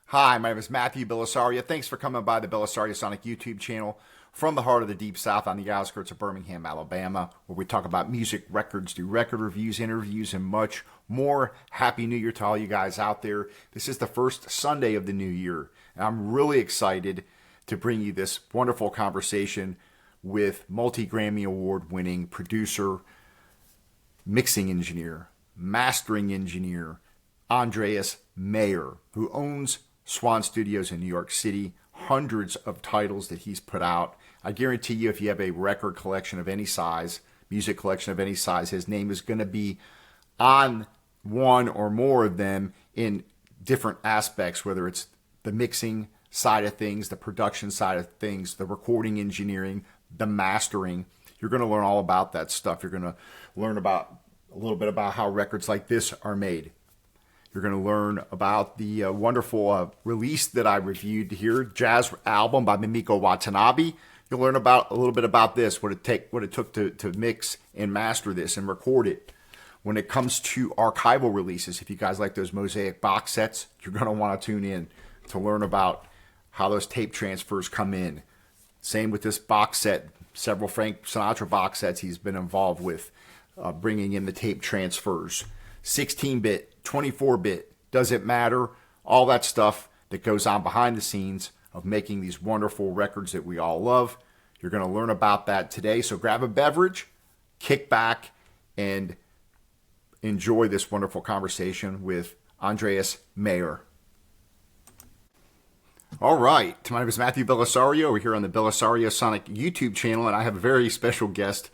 Hi, my name is Matthew Bellisario. Thanks for coming by the BellisarioSonic YouTube channel from the heart of the Deep South on the outskirts of Birmingham, Alabama, where we talk about music, records, do record reviews, interviews, and much more. Happy New Year to all you guys out there. This is the first Sunday of the new year, and I'm really excited to bring you this wonderful conversation with multi-Grammy-award-winning producer, mixing engineer, mastering engineer, Andreas Meyer, who owns Swan Studios in New York City, hundreds of titles that he's put out. I guarantee you, if you have a record collection of any size, music collection of any size, his name is going to be on one or more of them in different aspects, whether it's the mixing side of things, the production side of things, the recording engineering, the mastering. You're going to learn all about that stuff. You're going to learn about a little bit about how records like this are made. You're going to learn about the wonderful release that I reviewed here, jazz album by Mimiko Watanabe. You'll learn about a little bit about this, what it took to mix and master this and record it. When it comes to archival releases, if you guys like those Mosiac box sets, you're going to want to tune in to learn about how those tape transfers come in. Same with this box set, several Frank Sinatra box sets he's been involved with, bringing in the tape transfers. 16-bit, 24-bit, doesn't matter. All that stuff that goes on behind the scenes of making these wonderful records that we all love. You're going to learn about that today. So grab a beverage, kick back, and enjoy this wonderful conversation with Andreas Meyer. All right. My name is Matthew Bellisario. We're here on the BellisarioSonic YouTube channel, and I have a very special guest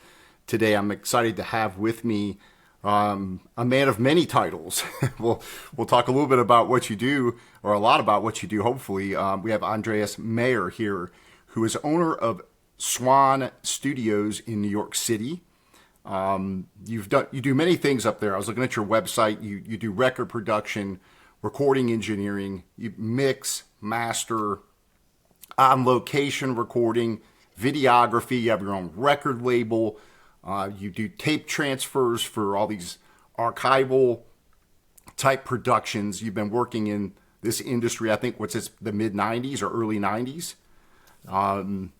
today. I'm excited to have with me a man of many titles. We'll talk a little bit about what you do, or a lot about what you do, hopefully. We have Andreas Meyer here, who is owner of Swan Studios in New York City. You do many things up there. I was looking at your website. You do record production, recording engineering, you mix, master, on location recording, videography. You have your own record label. You do tape transfers for all these archival type productions. You've been working in this industry, I think, the mid 90s or early 90s.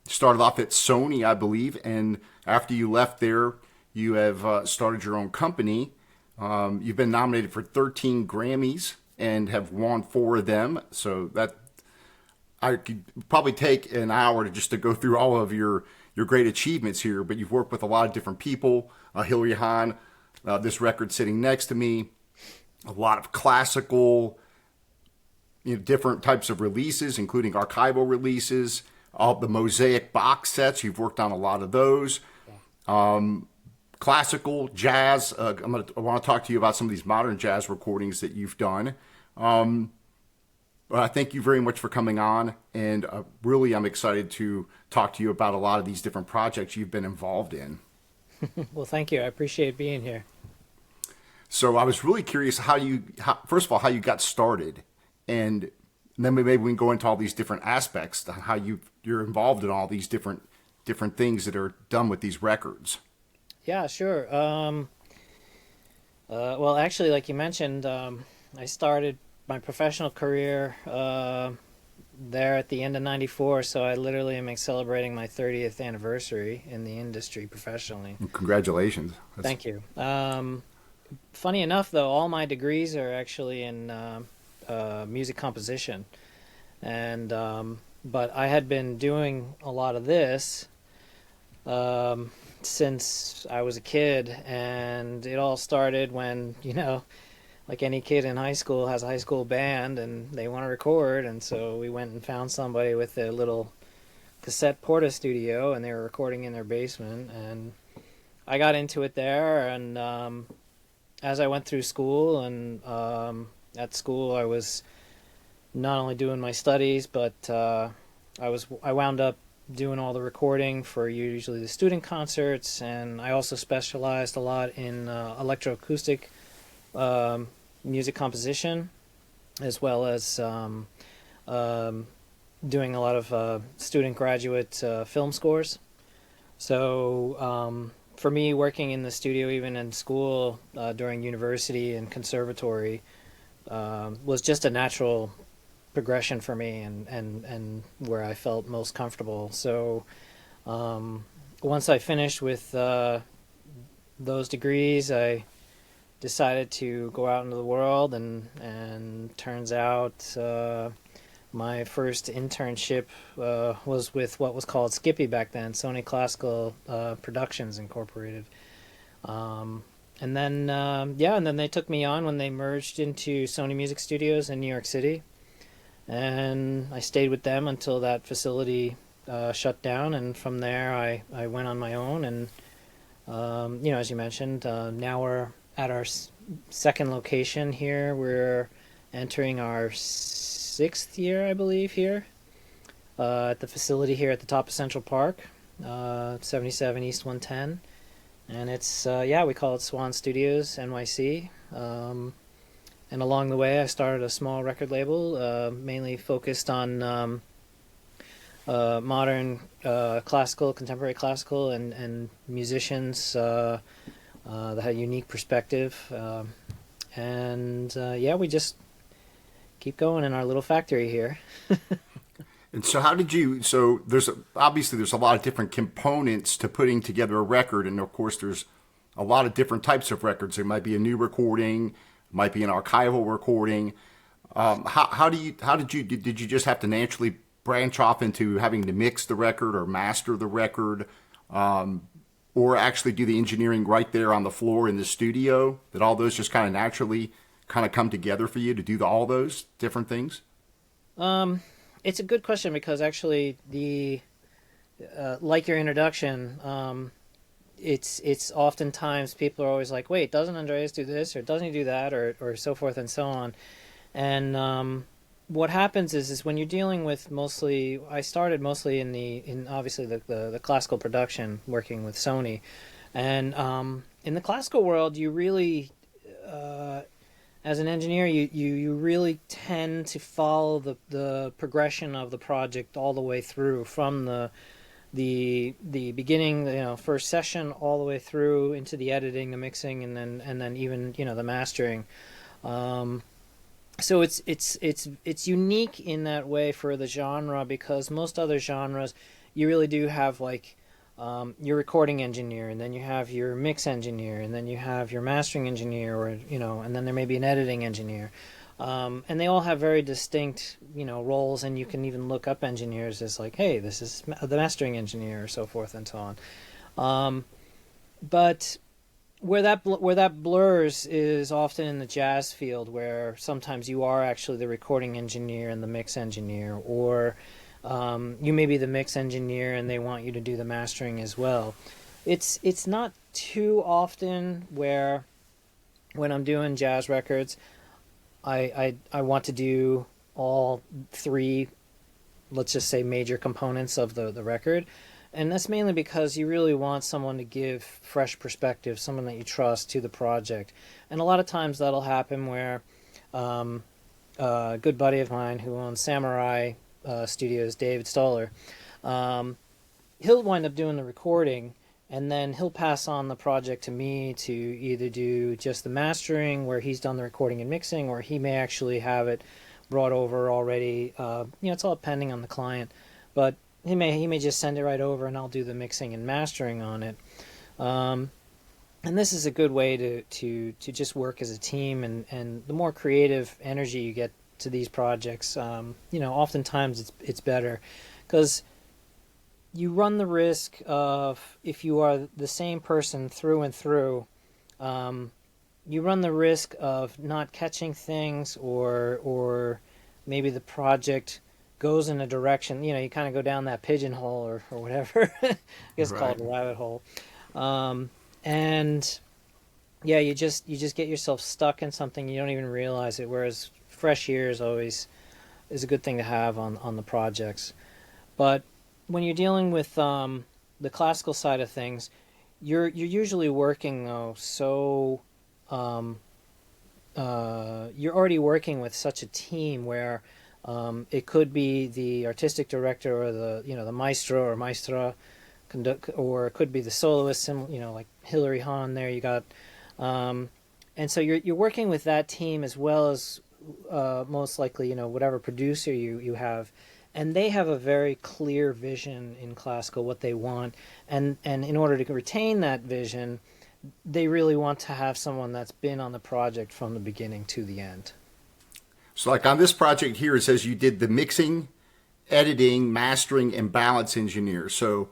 Started off at Sony, I believe, and after you left there, you have started your own company. You've been nominated for 13 Grammys and have won 4 of them. So that I could probably take an hour to go through all of your great achievements here, but you've worked with a lot of different people. Hahn, this record sitting next to me, a lot of classical, different types of releases, including archival releases, all the Mosaic box sets. You've worked on a lot of those. Classical, jazz. I want to talk to you about some of these modern jazz recordings that you've done. But I thank you very much for coming on, and really I'm excited to talk to you about a lot of these different projects you've been involved in. Well, thank you. I appreciate being here. So I was really curious first of all, how you got started, and then maybe we can go into all these different aspects, how you're involved in all these different things that are done with these records. Yeah, sure. Well, actually, like you mentioned, I started my professional career there at the end of '94, so I literally am celebrating my 30th anniversary in the industry professionally. Congratulations. Thank you. Funny enough, though, all my degrees are actually in music composition, and but I had been doing a lot of this since I was a kid, and it all started when, like any kid in high school has a high school band and they want to record, and so we went and found somebody with a little cassette porta studio, and they were recording in their basement, and I got into it there. And as I went through school, and at school I was not only doing my studies, but I wound up doing all the recording for usually the student concerts, and I also specialized a lot in electroacoustic music composition, as well as doing a lot of student graduate film scores. So for me, working in the studio, even in school, during university and conservatory, was just a natural progression for me, and where I felt most comfortable. So once I finished with those degrees, I decided to go out into the world, and turns out my first internship was with what was called Skippy back then, Sony Classical Productions Incorporated. And then and then they took me on when they merged into Sony Music Studios in New York City, and I stayed with them until that facility shut down, and from there I went on my own, and as you mentioned, now we're at our second location here. We're entering our 6th year, I believe, here at the facility here at the top of Central Park, 77 East 110. And it's, we call it Swan Studios NYC. And along the way, I started a small record label, mainly focused on modern classical, contemporary classical, and musicians that had a unique perspective. We just keep going in our little factory here. And so how did you, so there's a lot of different components to putting together a record. And of course there's a lot of different types of records. There might be a new recording, might be an archival recording. Did you just have to naturally branch off into having to mix the record or master the record, or actually do the engineering right there on the floor in the studio? That all those just kind of naturally kind of come together for you to do all those different things? It's a good question, because actually like your introduction, it's oftentimes people are always like, wait, doesn't Andreas do this, or doesn't he do that, or so forth and so on. And what happens is when you're dealing with I started mostly in obviously the classical production, working with Sony, and in the classical world, you really as an engineer, you really tend to follow the progression of the project all the way through, from the beginning, first session, all the way through into the editing, the mixing, and then even the mastering. So it's unique in that way for the genre, because most other genres, you really do have like your recording engineer, and then you have your mix engineer, and then you have your mastering engineer, or and then there may be an editing engineer, and they all have very distinct roles, and you can even look up engineers as like, hey, this is the mastering engineer, or so forth and so on. But where that blurs is often in the jazz field, where sometimes you are actually the recording engineer and the mix engineer, or you may be the mix engineer and they want you to do the mastering as well. It's not too often where, when I'm doing jazz records, I want to do all three, let's just say, major components of the record. And that's mainly because you really want someone to give fresh perspective, someone that you trust, to the project. And a lot of times that'll happen where a good buddy of mine who owns Samurai Studios, David Stoller, he'll wind up doing the recording, and then he'll pass on the project to me to either do just the mastering, where he's done the recording and mixing, or he may actually have it brought over already. It's all depending on the client, but he may just send it right over, and I'll do the mixing and mastering on it. And this is a good way to just work as a team, and the more creative energy you get to these projects, oftentimes it's better, because you run the risk of, if you are the same person through and through, you run the risk of not catching things, or maybe the project goes in a direction, you kind of go down that pigeonhole, or whatever. I guess, right, called a rabbit hole. And yeah, you just get yourself stuck in something, you don't even realize it, whereas fresh ears always is a good thing to have on the projects. But when you're dealing with the classical side of things, you're usually working though, so you're already working with such a team where it could be the artistic director, or the maestro or maestra, or it could be the soloist, like Hilary Hahn there you got. And so you're working with that team, as well as most likely, whatever producer you have, and they have a very clear vision in classical what they want, and in order to retain that vision, they really want to have someone that's been on the project from the beginning to the end. So like on this project here, it says you did the mixing, editing, mastering, and balance engineer. So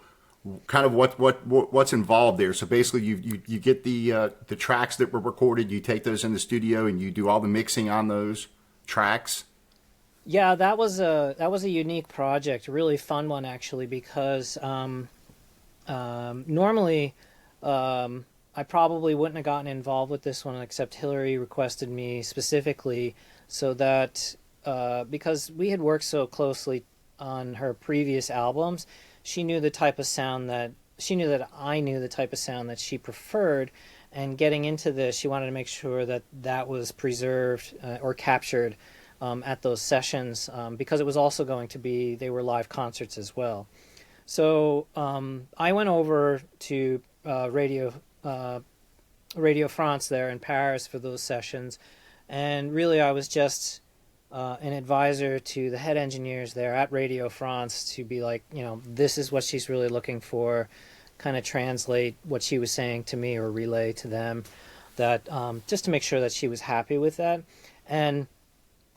kind of what's involved there. So basically you get the tracks that were recorded, you take those in the studio and you do all the mixing on those tracks. Yeah, that was a unique project, a really fun one actually, because normally I probably wouldn't have gotten involved with this one, except Hillary requested me specifically so that because we had worked so closely on her previous albums, she knew the type of sound that I knew the type of sound that she preferred, and getting into this, she wanted to make sure that that was preserved or captured at those sessions, because it was also going to be, they were live concerts as well. So I went over to Radio France there in Paris for those sessions, and really I was just an advisor to the head engineers there at Radio France to be like, this is what she's really looking for, kind of translate what she was saying to me or relay to them, that just to make sure that she was happy with that. And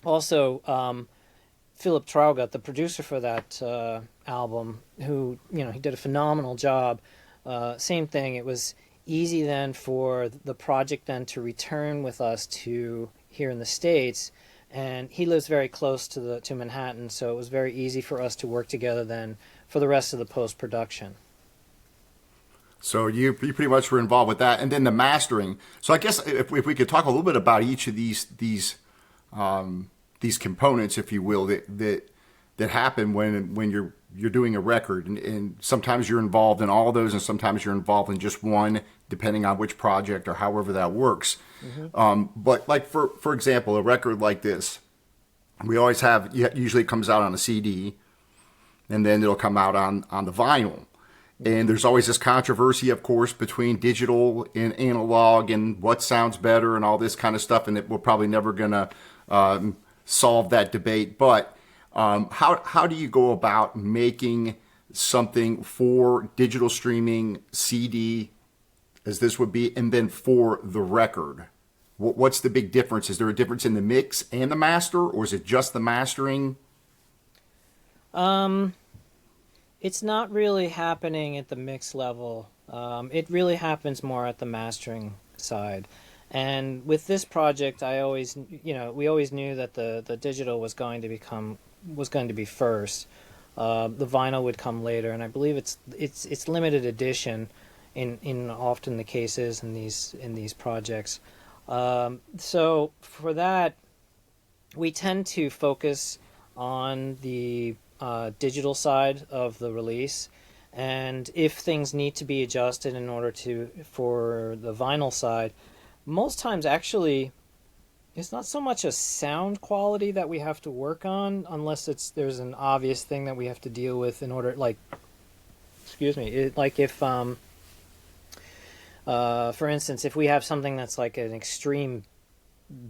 also Philip Traugott, the producer for that album, who, he did a phenomenal job. Same thing, it was easy then for the project then to return with us to here in the States, and he lives very close to Manhattan, so it was very easy for us to work together then for the rest of the post-production. So you pretty much were involved with that, and then the mastering. So I guess if we could talk a little bit about each of these components, if you will, that happen when you're doing a record, and sometimes you're involved in all of those, and sometimes you're involved in just one, depending on which project or however that works. Mm-hmm. But like for example, a record like this, we always have, usually it comes out on a CD, and then it'll come out on the vinyl. And there's always this controversy, of course, between digital and analog and what sounds better and all this kind of stuff, and that we're probably never going to solve that debate. But how do you go about making something for digital streaming, CD, as this would be, and then for the record? What's the big difference? Is there a difference in the mix and the master, or is it just the mastering? It's not really happening at the mix level. It really happens more at the mastering side. And with this project, we always knew that the digital was going to be first. The vinyl would come later, and I believe it's limited edition in often the cases in these projects. So for that, we tend to focus on the digital side of the release, and if things need to be adjusted in order for the vinyl side, most times actually it's not so much a sound quality that we have to work on, unless there's an obvious thing that we have to deal with in order, like if for instance, if we have something that's like an extreme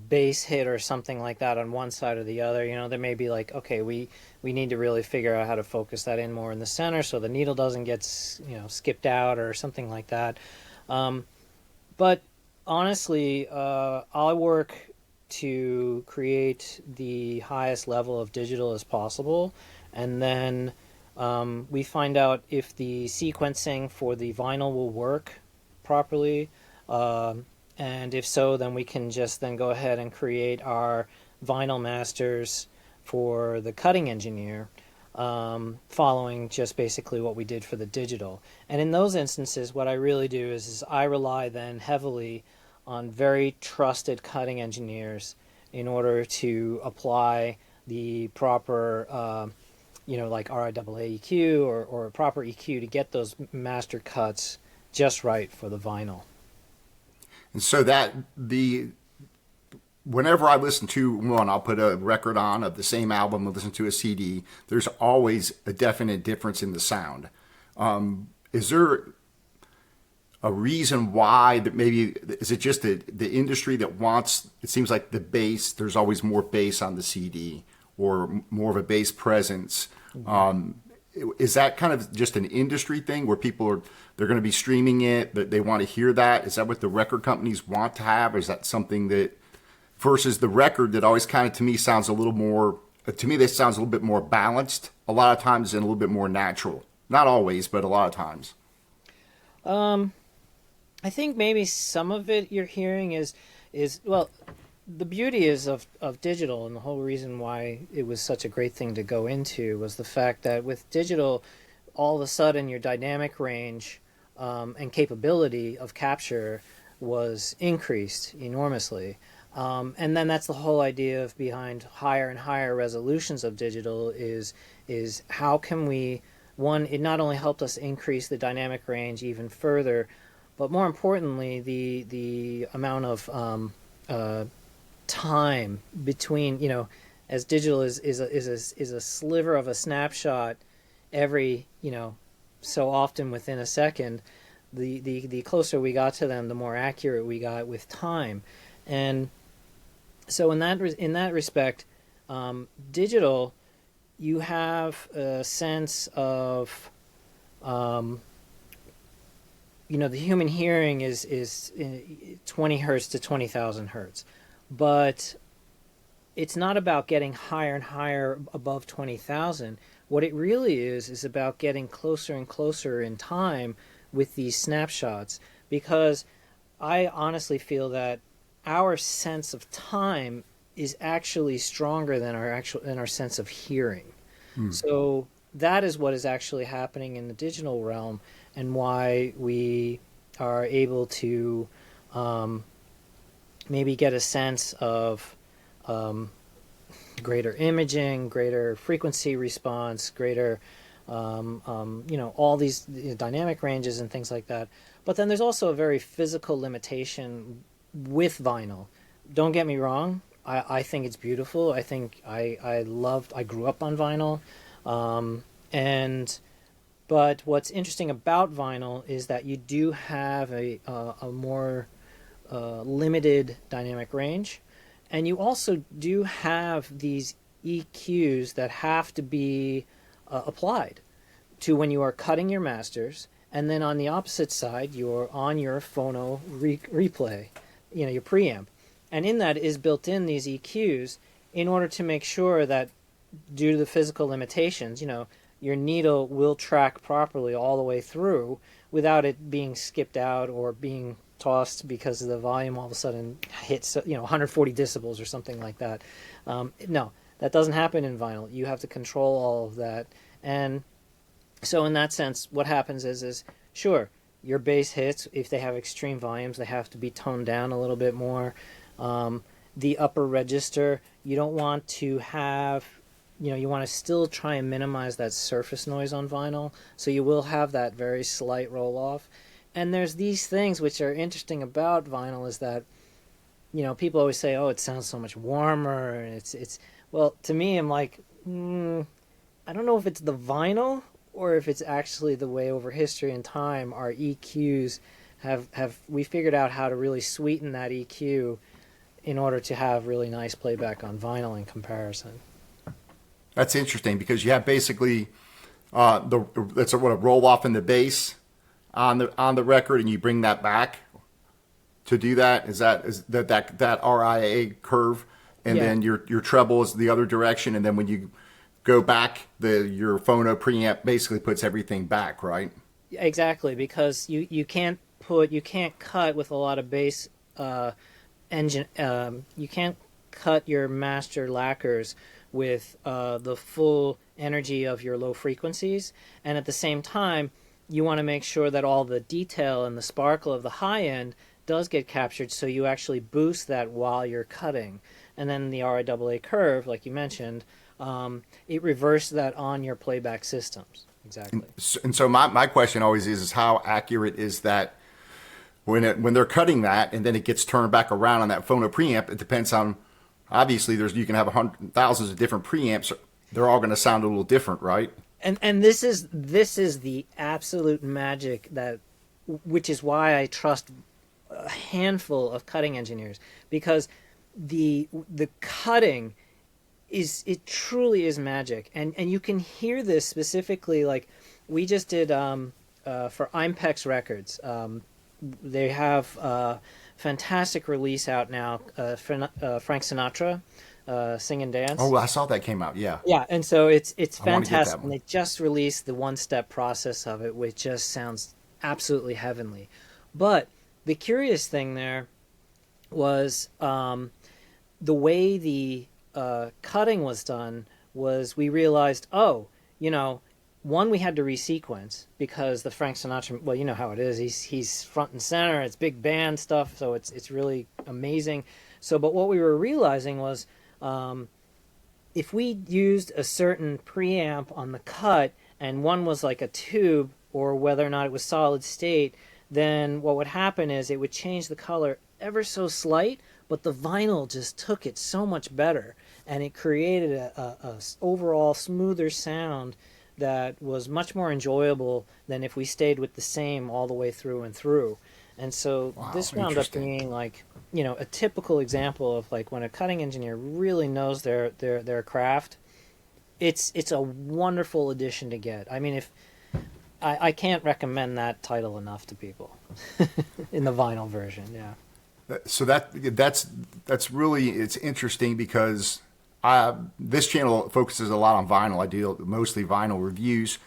bass hit or something like that on one side or the other, there may be like, okay, we need to really figure out how to focus that in more in the center so the needle doesn't get skipped out or something like that. But honestly, I work to create the highest level of digital as possible, and then we find out if the sequencing for the vinyl will work properly. And if so, then we can just then go ahead and create our vinyl masters for the cutting engineer, following just basically what we did for the digital. And in those instances, what I really do is I rely then heavily on very trusted cutting engineers in order to apply the proper, like RIAA EQ or a proper EQ to get those master cuts just right for the vinyl. And so whenever I listen to one, I'll put a record on of the same album and listen to a CD, there's always a definite difference in the sound. Is there a reason why that maybe is it just the industry that wants, it seems like the bass, there's always more bass on the CD or more of a bass presence. Is that kind of just an industry thing where they're going to be streaming it, that they want to hear that? Is that what the record companies want to have? Or is that something that versus the record that always kind of to me sounds a little more, to me this sounds a little bit more balanced a lot of times and a little bit more natural. Not always, but a lot of times. I think maybe some of it you're hearing is well, the beauty is of digital, and the whole reason why it was such a great thing to go into was the fact that with digital, all of a sudden your dynamic range and capability of capture was increased enormously. And then that's the whole idea of behind higher and higher resolutions of digital is how can we, one, it not only helped us increase the dynamic range even further, but more importantly, the amount of time between, as digital is a sliver of a snapshot every, so often within a second, the closer we got to them, the more accurate we got with time. And so in that respect, digital, you have a sense of, the human hearing is 20 hertz to 20,000 hertz, but it's not about getting higher and higher above 20,000. What it really is about getting closer and closer in time with these snapshots, because I honestly feel that our sense of time is actually stronger than our sense of hearing. So that is what is actually happening in the digital realm, and why we are able to maybe get a sense of greater imaging, greater frequency response, greater all these dynamic ranges and things like that. But then there's also a very physical limitation with vinyl. Don't get me wrong, I think it's beautiful. I think I grew up on vinyl. But what's interesting about vinyl is that you do have a more limited dynamic range, and you also do have these EQs that have to be applied to when you are cutting your masters, and then on the opposite side, you're on your phono replay, your preamp. And in that is built in these EQs in order to make sure that due to the physical limitations, your needle will track properly all the way through without it being skipped out or being tossed because the volume all of a sudden hits 140 decibels or something like that. No, that doesn't happen in vinyl. You have to control all of that. And so in that sense, what happens is sure, your bass hits, if they have extreme volumes, they have to be toned down a little bit more. The upper register, you don't want to have, you want to still try and minimize that surface noise on vinyl, so you will have that very slight roll-off. And there's these things which are interesting about vinyl is that, people always say, oh, it sounds so much warmer, and it's well, to me, I'm like, I don't know if it's the vinyl or if it's actually the way over history and time our EQs we figured out how to really sweeten that EQ in order to have really nice playback on vinyl in comparison. That's interesting because you have basically that's a roll off in the bass on the record, and you bring that back to do that. Is that RIA curve, and then your treble is the other direction, and then when you go back, your phono preamp basically puts everything back, right? Exactly, because you can't cut with a lot of bass engine. You can't cut your master lacquers with the full energy of your low frequencies, and at the same time you want to make sure that all the detail and the sparkle of the high end does get captured, so you actually boost that while you're cutting. And then the RIAA curve, like you mentioned, it reversed that on your playback systems. Exactly. And so my question always is how accurate is that when they're cutting that and then it gets turned back around on that phono preamp? It depends on, obviously you can have thousands of different preamps. They're all going to sound a little different, right? And this is the absolute magic that which is why I trust a handful of cutting engineers, because the cutting it truly is magic, and you can hear this specifically. Like we just did for Impex Records. They have a fantastic release out now. Frank Sinatra, Sing and Dance. Oh, I saw that came out. Yeah, Yeah, and so it's I want to get fantastic. that And one. they just released the one-step process of it, which just sounds absolutely heavenly. But the curious thing there was the way the cutting was done was we realized, oh, one, we had to resequence because the Frank Sinatra, well, you know how it is. He's front and center. It's big band stuff, so it's really amazing. So, but what we were realizing was, if we used a certain preamp on the cut and one was like a tube, or whether or not it was solid state, then what would happen is it would change the color ever so slight, but the vinyl just took it so much better, and it created a overall smoother sound that was much more enjoyable than if we stayed with the same all the way through and through. And so Wow, this wound up interesting. being like, a typical example of like when a cutting engineer really knows their craft. It's a wonderful addition to get. I mean, if I can't recommend that title enough to people in the vinyl version. Yeah. So that's really, it's interesting because this channel focuses a lot on vinyl. I do mostly vinyl reviews,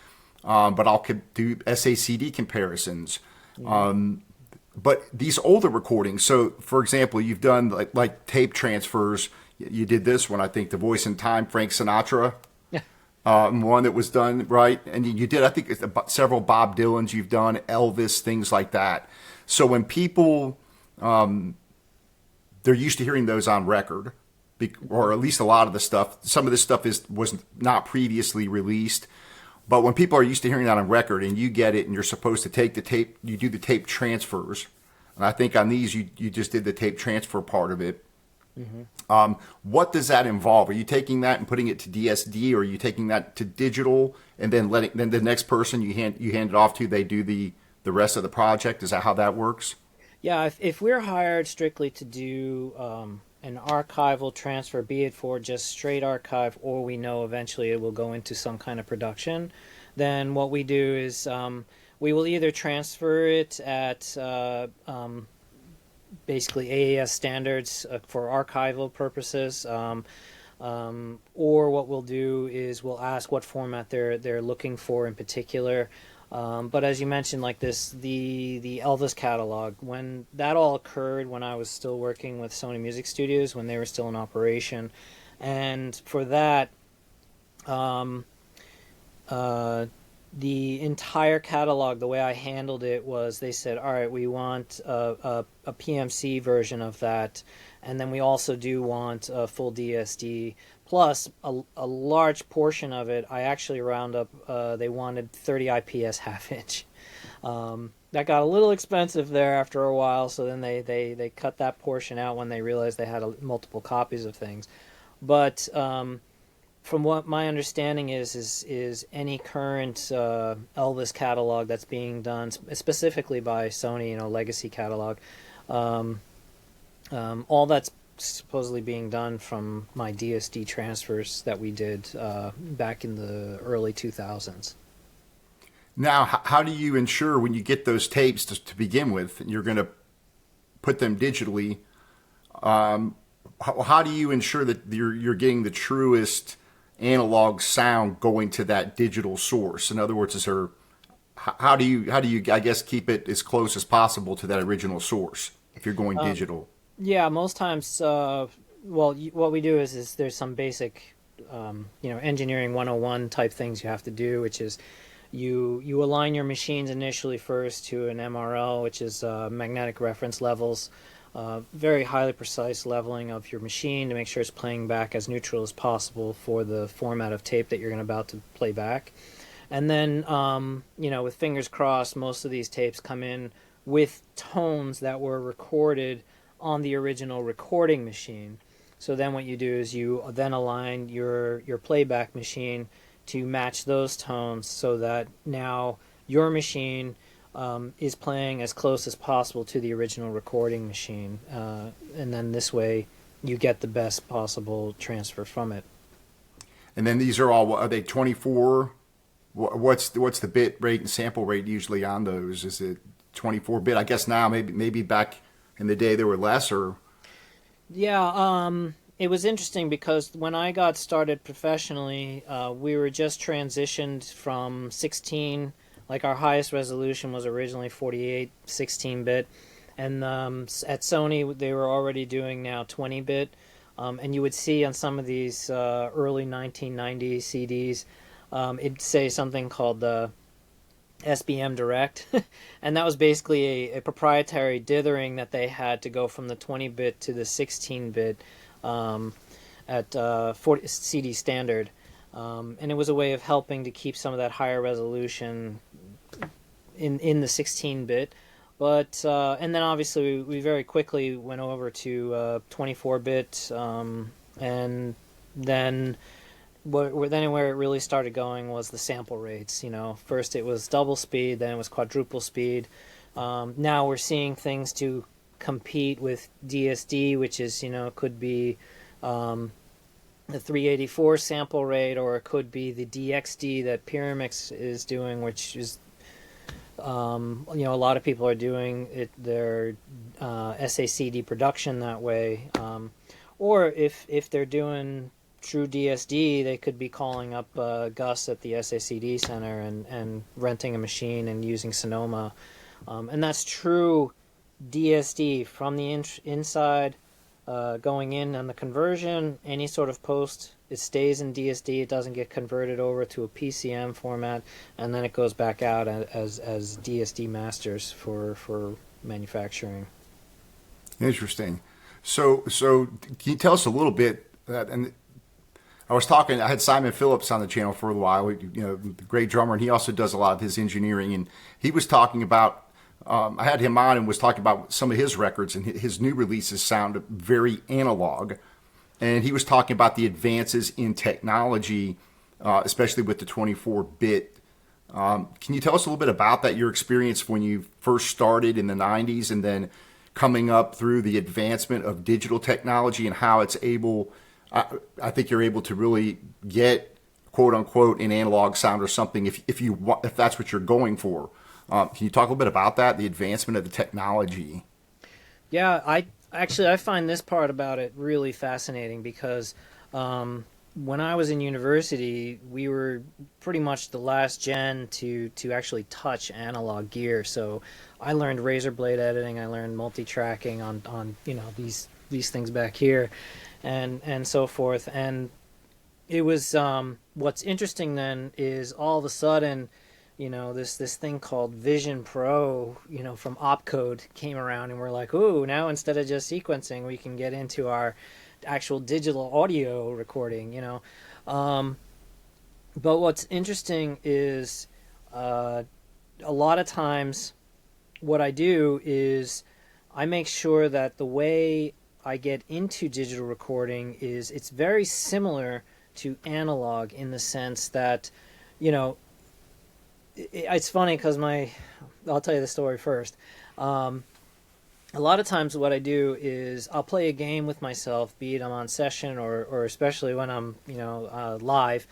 but I'll do SACD comparisons. But these older recordings, so for example, you've done like tape transfers. You did this one, I think, The Voice in Time, Frank Sinatra, Yeah. one that was done, right? And you did, I think, several Bob Dylans you've done, Elvis, things like that. So when people, they're used to hearing those on record, or at least a lot of the stuff. Some of this stuff was not previously released. But when people are used to hearing that on record and you get it and you're supposed to take the tape, you do the tape transfers. And I think on these, you just did the tape transfer part of it. What does that involve? Are you taking that and putting it to DSD, or are you taking that to digital and then then the next person you hand it off to, they do the rest of the project? Is that how that works? Yeah, if we're hired strictly to do an archival transfer, be it for just straight archive, or we know eventually it will go into some kind of production, then what we do is we will either transfer it at basically AAS standards for archival purposes, or what we'll do is we'll ask what format they're looking for in particular. But as you mentioned, like the Elvis catalog, when that all occurred, when I was still working with Sony Music Studios, when they were still in operation, and for that, the entire catalog, the way I handled it was they said, all right, we want a PMC version of that, and then we also do want a full DSD. Plus, a large portion of it, I actually round up, they wanted 30 IPS half-inch. That got a little expensive there after a while, so then they cut that portion out when they realized they had multiple copies of things. But from what my understanding is any current Elvis catalog that's being done, specifically by Sony, legacy catalog, all that's supposedly being done from my DSD transfers that we did back in the early 2000s. Now, how do you ensure when you get those tapes to begin with, and you're going to put them digitally? How do you ensure that you're getting the truest analog sound going to that digital source? In other words, how do you I guess keep it as close as possible to that original source if you're going digital? Yeah, most times, what we do is there's some basic, engineering 101 type things you have to do, which is you align your machines initially first to an MRL, which is magnetic reference levels, very highly precise leveling of your machine to make sure it's playing back as neutral as possible for the format of tape that you're about to play back. And then, with fingers crossed, most of these tapes come in with tones that were recorded on the original recording machine. So then what you do is you then align your playback machine to match those tones, so that now your machine is playing as close as possible to the original recording machine, and then this way you get the best possible transfer from it. And then these are all, are they 24? What's the bit rate and sample rate usually on those? Is it 24 bit? I guess now maybe back in the day there were less, or Yeah, it was interesting because when I got started professionally, we were just transitioned from 16, like our highest resolution was originally 48, 16-bit, and at Sony they were already doing now 20-bit, and you would see on some of these early 1990 CDs, it'd say something called the SBM Direct, and that was basically a proprietary dithering that they had to go from the 20-bit to the 16-bit at 40 CD standard, and it was a way of helping to keep some of that higher resolution in the 16-bit. But and then obviously we very quickly went over to 24-bit, and then where it really started going was the sample rates. First it was double speed, then it was quadruple speed. Now we're seeing things to compete with DSD, which is could be the 384 sample rate, or it could be the DXD that Pyramix is doing, which is a lot of people are doing it their SACD production that way, or if they're doing true DSD, they could be calling up Gus at the SACD center and renting a machine and using Sonoma, and that's true DSD from the inside, going in on the conversion. Any sort of post, it stays in DSD. It doesn't get converted over to a PCM format, and then it goes back out as DSD masters for manufacturing. interesting. So can you tell us a little bit that? And I had Simon Phillips on the channel for a while, the great drummer, and he also does a lot of his engineering, and he was talking about. I had him on and was talking about some of his records, and his new releases sound very analog. And he was talking about the advances in technology, especially with the 24-bit. Can you tell us a little bit about that, your experience when you first started in the 90s, and then coming up through the advancement of digital technology and how it's able, I think you're able to really get, quote unquote, an analog sound or something if that's what you're going for. Can you talk a little bit about that, the advancement of the technology? Yeah, I find this part about it really fascinating because when I was in university, we were pretty much the last gen to actually touch analog gear. So I learned razor blade editing, I learned multi-tracking on these things back here, and so forth. And it was what's interesting then is all of a sudden, this thing called Vision Pro, from Opcode came around, and we're like, ooh, now instead of just sequencing, we can get into our actual digital audio recording, But what's interesting is a lot of times what I do is I make sure that the way I get into digital recording is it's very similar to analog in the sense that, it's funny because I'll tell you the story first. A lot of times what I do is I'll play a game with myself, be it I'm on session or especially when I'm, live.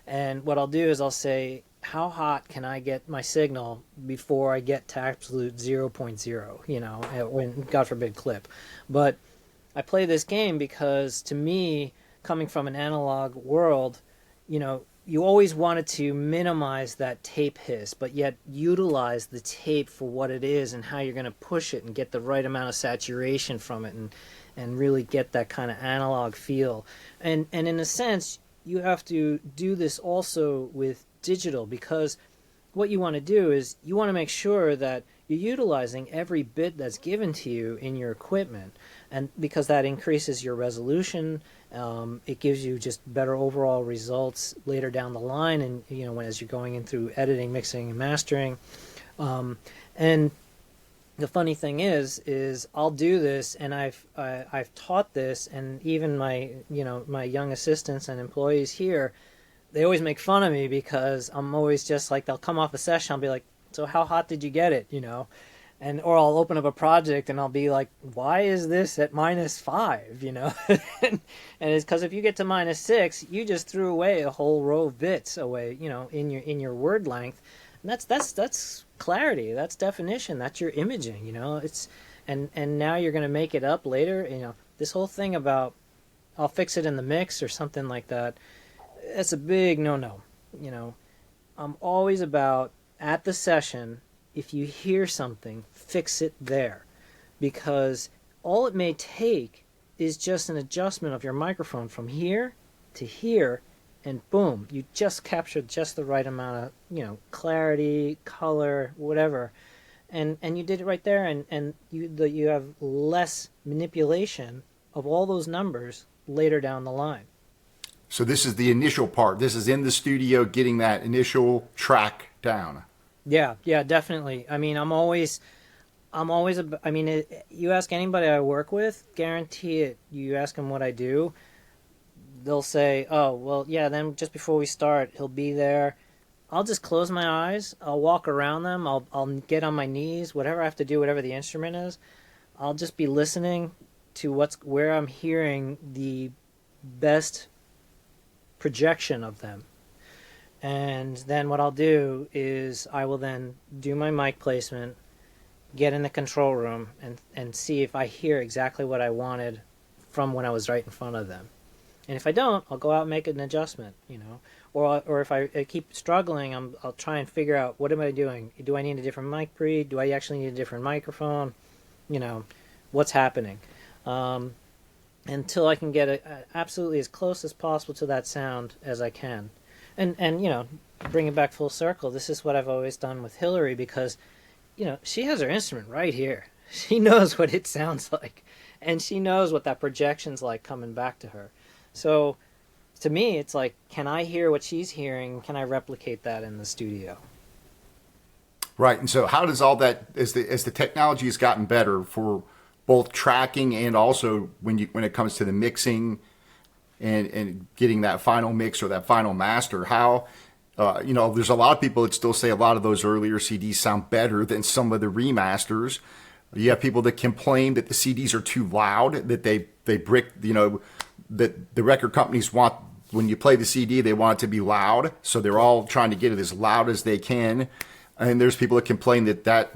And what I'll do is I'll say, how hot can I get my signal before I get to absolute 0.0, when, God forbid, clip. But I play this game because, to me, coming from an analog world, you always wanted to minimize that tape hiss, but yet utilize the tape for what it is and how you're going to push it and get the right amount of saturation from it and really get that kind of analog feel. And in a sense, you have to do this also with digital, because what you want to do is you want to make sure that you're utilizing every bit that's given to you in your equipment, and because that increases your resolution, it gives you just better overall results later down the line, and as you're going in through editing, mixing, and mastering. And the funny thing is I'll do this, and I've taught this, and even my young assistants and employees here, they always make fun of me because I'm always just like, they'll come off a session, I'll be like, So how hot did you get it, you know? And or I'll open up a project and I'll be like, why is this at -5, you know? And it's because if you get to -6, you just threw away a whole row of bits away, you know, in your word length. And that's clarity, that's definition, that's your imaging, you know. It's and now you're going to make it up later, you know. This whole thing about I'll fix it in the mix or something like that, that's a big no-no, you know. I'm always about at the session, if you hear something, fix it there. Because all it may take is just an adjustment of your microphone from here to here, and boom, you just captured just the right amount of, you know, clarity, color, whatever. And you did it right there, and you have less manipulation of all those numbers later down the line. So this is the initial part. This is in the studio getting that initial track down. Yeah, definitely. I mean, you ask anybody I work with, guarantee it. You ask them what I do, they'll say, oh, well, yeah, then just before we start, he'll be there. I'll just close my eyes. I'll walk around them. I'll get on my knees, whatever I have to do, whatever the instrument is. I'll just be listening to where I'm hearing the best projection of them. And then what I'll do is I will then do my mic placement, get in the control room, and see if I hear exactly what I wanted from when I was right in front of them. And if I don't, I'll go out and make an adjustment, you know. Or if I keep struggling, I'll try and figure out, what am I doing? Do I need a different mic pre? Do I actually need a different microphone? You know, what's happening? Until I can get absolutely as close as possible to that sound as I can. And you know, bring it back full circle, this is what I've always done with Hillary, because, you know, she has her instrument right here. She knows what it sounds like, and she knows what that projection's like coming back to her. So to me, it's like, can I hear what she's hearing? Can I replicate that in the studio? Right. And so how does all that, as the technology has gotten better for both tracking and also when it comes to the mixing and getting that final mix or that final master, how, you know, there's a lot of people that still say a lot of those earlier CDs sound better than some of the remasters. You have people that complain that the CDs are too loud, that they brick, you know, that the record companies want, when you play the CD, they want it to be loud. So they're all trying to get it as loud as they can. And there's people that complain that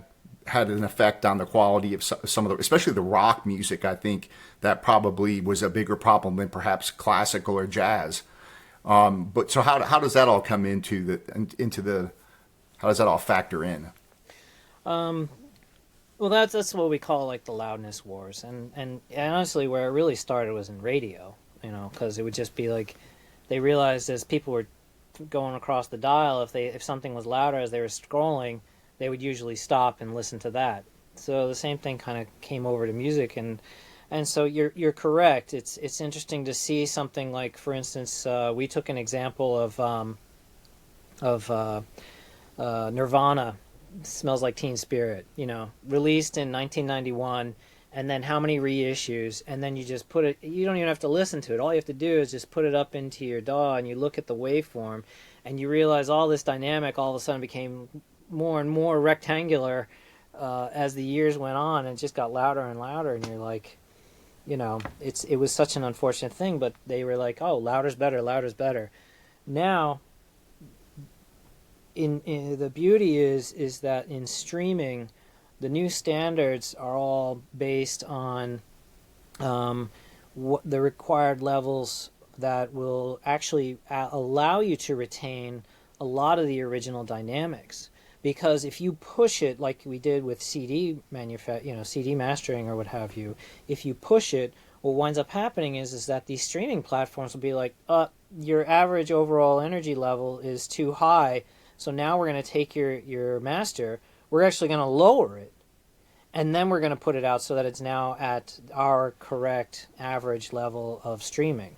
had an effect on the quality of some of the, especially the rock music. I think that probably was a bigger problem than perhaps classical or jazz. But so how does that all come into the how does that all factor in? Well, that's what we call like the loudness wars, and honestly, where it really started was in radio, you know, because it would just be like, they realized as people were going across the dial, if something was louder as they were scrolling, they would usually stop and listen to that. So the same thing kind of came over to music, and so you're correct. It's interesting to see something like, for instance, we took an example of Nirvana, Smells Like Teen Spirit, you know, released in 1991, and then how many reissues, and then you just put it, you don't even have to listen to it. All you have to do is just put it up into your DAW, and you look at the waveform, and you realize all this dynamic all of a sudden became more and more rectangular as the years went on, and it just got louder and louder, and you're like, you know, it was such an unfortunate thing, but they were like, oh, louder's better, louder's better. Now, in the beauty is that in streaming, the new standards are all based on what the required levels that will actually allow you to retain a lot of the original dynamics. Because if you push it like we did with CD CD mastering or what have you, if you push it, what winds up happening is that these streaming platforms will be like, your average overall energy level is too high, so now we're going to take your master, we're actually going to lower it, and then we're going to put it out so that it's now at our correct average level of streaming.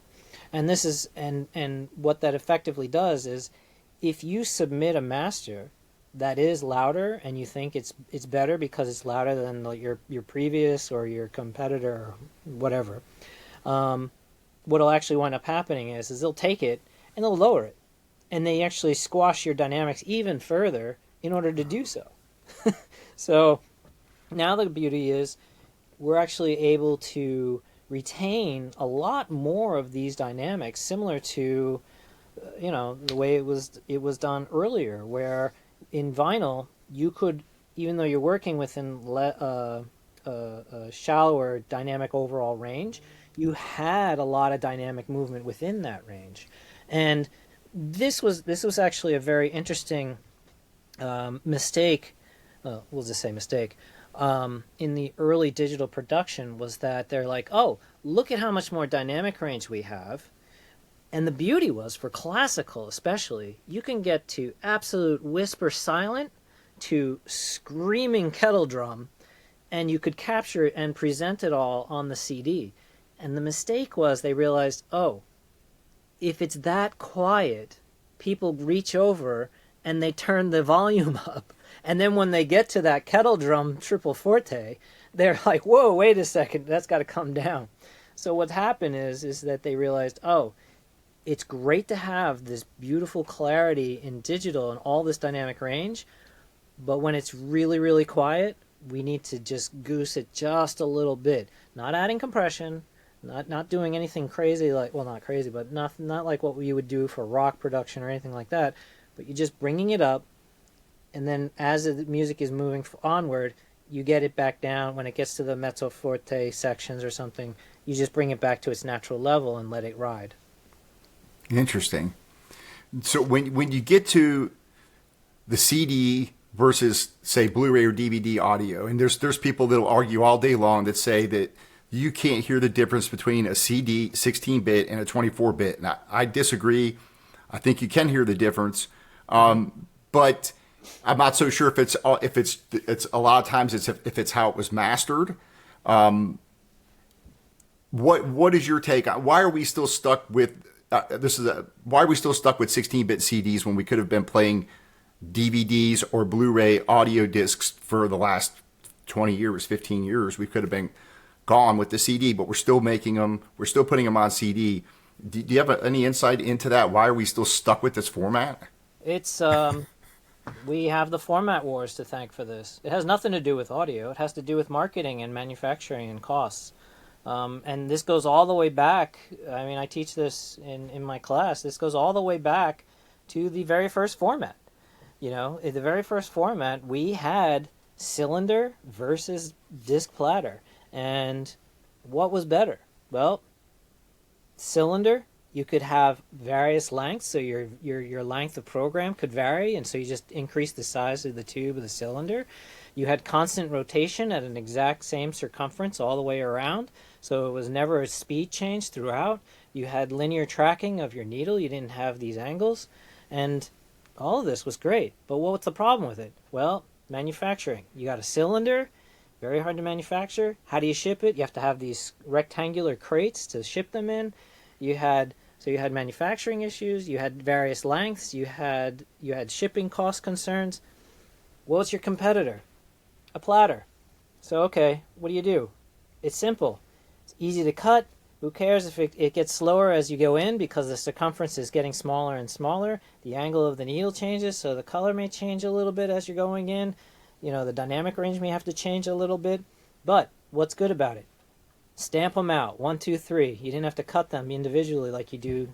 And this is and what that effectively does is, if you submit a master that is louder and you think it's better because it's louder than your previous or your competitor or whatever, what'll actually wind up happening is they'll take it and they'll lower it, and they actually squash your dynamics even further in order to do so. So now the beauty is we're actually able to retain a lot more of these dynamics, similar to the way it was done earlier, where in vinyl you could, even though you're working within a shallower dynamic overall range, you had a lot of dynamic movement within that range. And this was actually a very interesting mistake. We'll just say mistake. In the early digital production, was that they're like, oh, look at how much more dynamic range we have. And the beauty was, for classical especially, you can get to absolute whisper silent to screaming kettle drum, and you could capture it and present it all on the CD. And the mistake was they realized, oh, if it's that quiet, people reach over and they turn the volume up. And then when they get to that kettle drum triple forte, they're like, whoa, wait a second, that's got to come down. So what happened is that they realized, oh, it's great to have this beautiful clarity in digital and all this dynamic range, but when it's really, really quiet, we need to just goose it just a little bit. Not adding compression, not doing anything crazy, like, well, not crazy, but not like what you would do for rock production or anything like that, but you're just bringing it up, and then as the music is moving onward, you get it back down. When it gets to the mezzo forte sections or something, you just bring it back to its natural level and let it ride. Interesting. So when you get to the CD versus, say, Blu-ray or DVD audio, and there's people that'll argue all day long that say that you can't hear the difference between a CD 16-bit and a 24-bit. And I disagree. I think you can hear the difference, but I'm not so sure if it's a lot of times if it's how it was mastered. What is your take on why are we still stuck with why are we still stuck with 16-bit CDs when we could have been playing DVDs or Blu-ray audio discs for the last 20 years, 15 years? We could have been gone with the CD, but we're still making them. We're still putting them on CD. Do you have any insight into that? Why are we still stuck with this format? It's we have the format wars to thank for this. It has nothing to do with audio. It has to do with marketing and manufacturing and costs. And this goes all the way back. I mean, I teach this in my class. This goes all the way back to the very first format. In the very first format, we had cylinder versus disc platter. And what was better? Well, cylinder, you could have various lengths, so your length of program could vary, and so you just increase the size of the tube of the cylinder. You had constant rotation at an exact same circumference all the way around, so it was never a speed change throughout. You had linear tracking of your needle. You didn't have these angles, and all of this was great. But what's the problem with it? Well, manufacturing. You got a cylinder, very hard to manufacture. How do you ship it? You have to have these rectangular crates to ship them in. You had manufacturing issues. You had various lengths. You had shipping cost concerns. What's your competitor? A platter. So, okay, what do? It's simple. It's easy to cut. Who cares if it gets slower as you go in because the circumference is getting smaller and smaller. The angle of the needle changes, so the color may change a little bit as you're going in. The dynamic range may have to change a little bit. But what's good about it? Stamp them out. 1, 2, 3. You didn't have to cut them individually like you do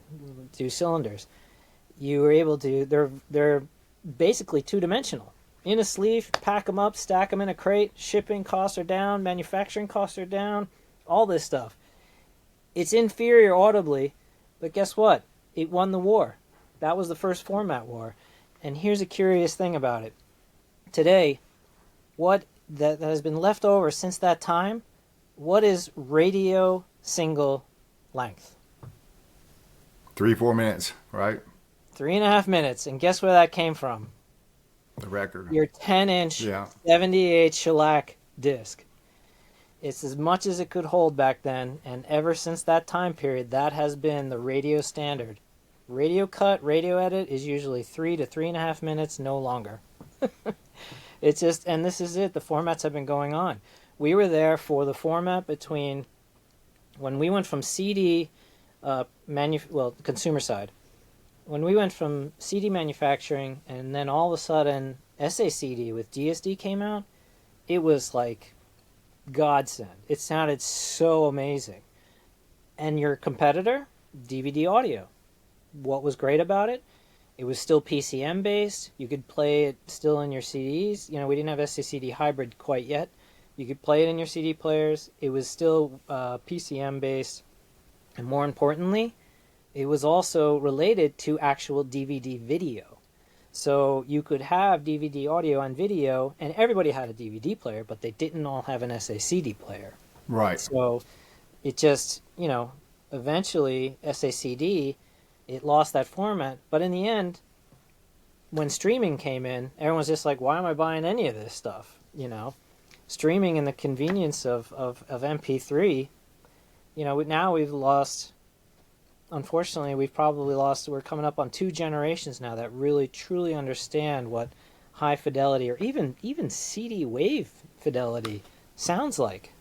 cylinders. You were able to. They're basically two-dimensional. In a sleeve, pack them up, stack them in a crate. Shipping costs are down. Manufacturing costs are down. All this stuff. It's inferior audibly, but guess what? It won the war. That was the first format war. And here's a curious thing about it. Today, what that has been left over since that time, what is radio single length? 3-4 minutes, right? 3.5 minutes. And guess where that came from? The record. Your 10-inch 78 shellac disc. It's as much as it could hold back then, and ever since that time period, that has been the radio standard. Radio cut, radio edit is usually 3 to 3.5 minutes, no longer. It's just, and this is it, the formats have been going on. We were there for the format between when we went from CD, consumer side. When we went from CD manufacturing, and then all of a sudden SACD with DSD came out, it was like godsend. It sounded so amazing. And your competitor, DVD audio. What was great about it? It was still PCM based. You could play it still in your CDs. You know, we didn't have SACD hybrid quite yet. You could play it in your CD players. It was still PCM based. And more importantly, it was also related to actual DVD video. So you could have DVD audio and video, and everybody had a DVD player, but they didn't all have an SACD player. Right. So it just, you know, eventually SACD, it lost that format. But in the end, when streaming came in, everyone's just like, why am I buying any of this stuff? You know, streaming and the convenience of MP3, you know, now we've lost, unfortunately, we're coming up on 2 generations now that really truly understand what high fidelity or even CD wave fidelity sounds like.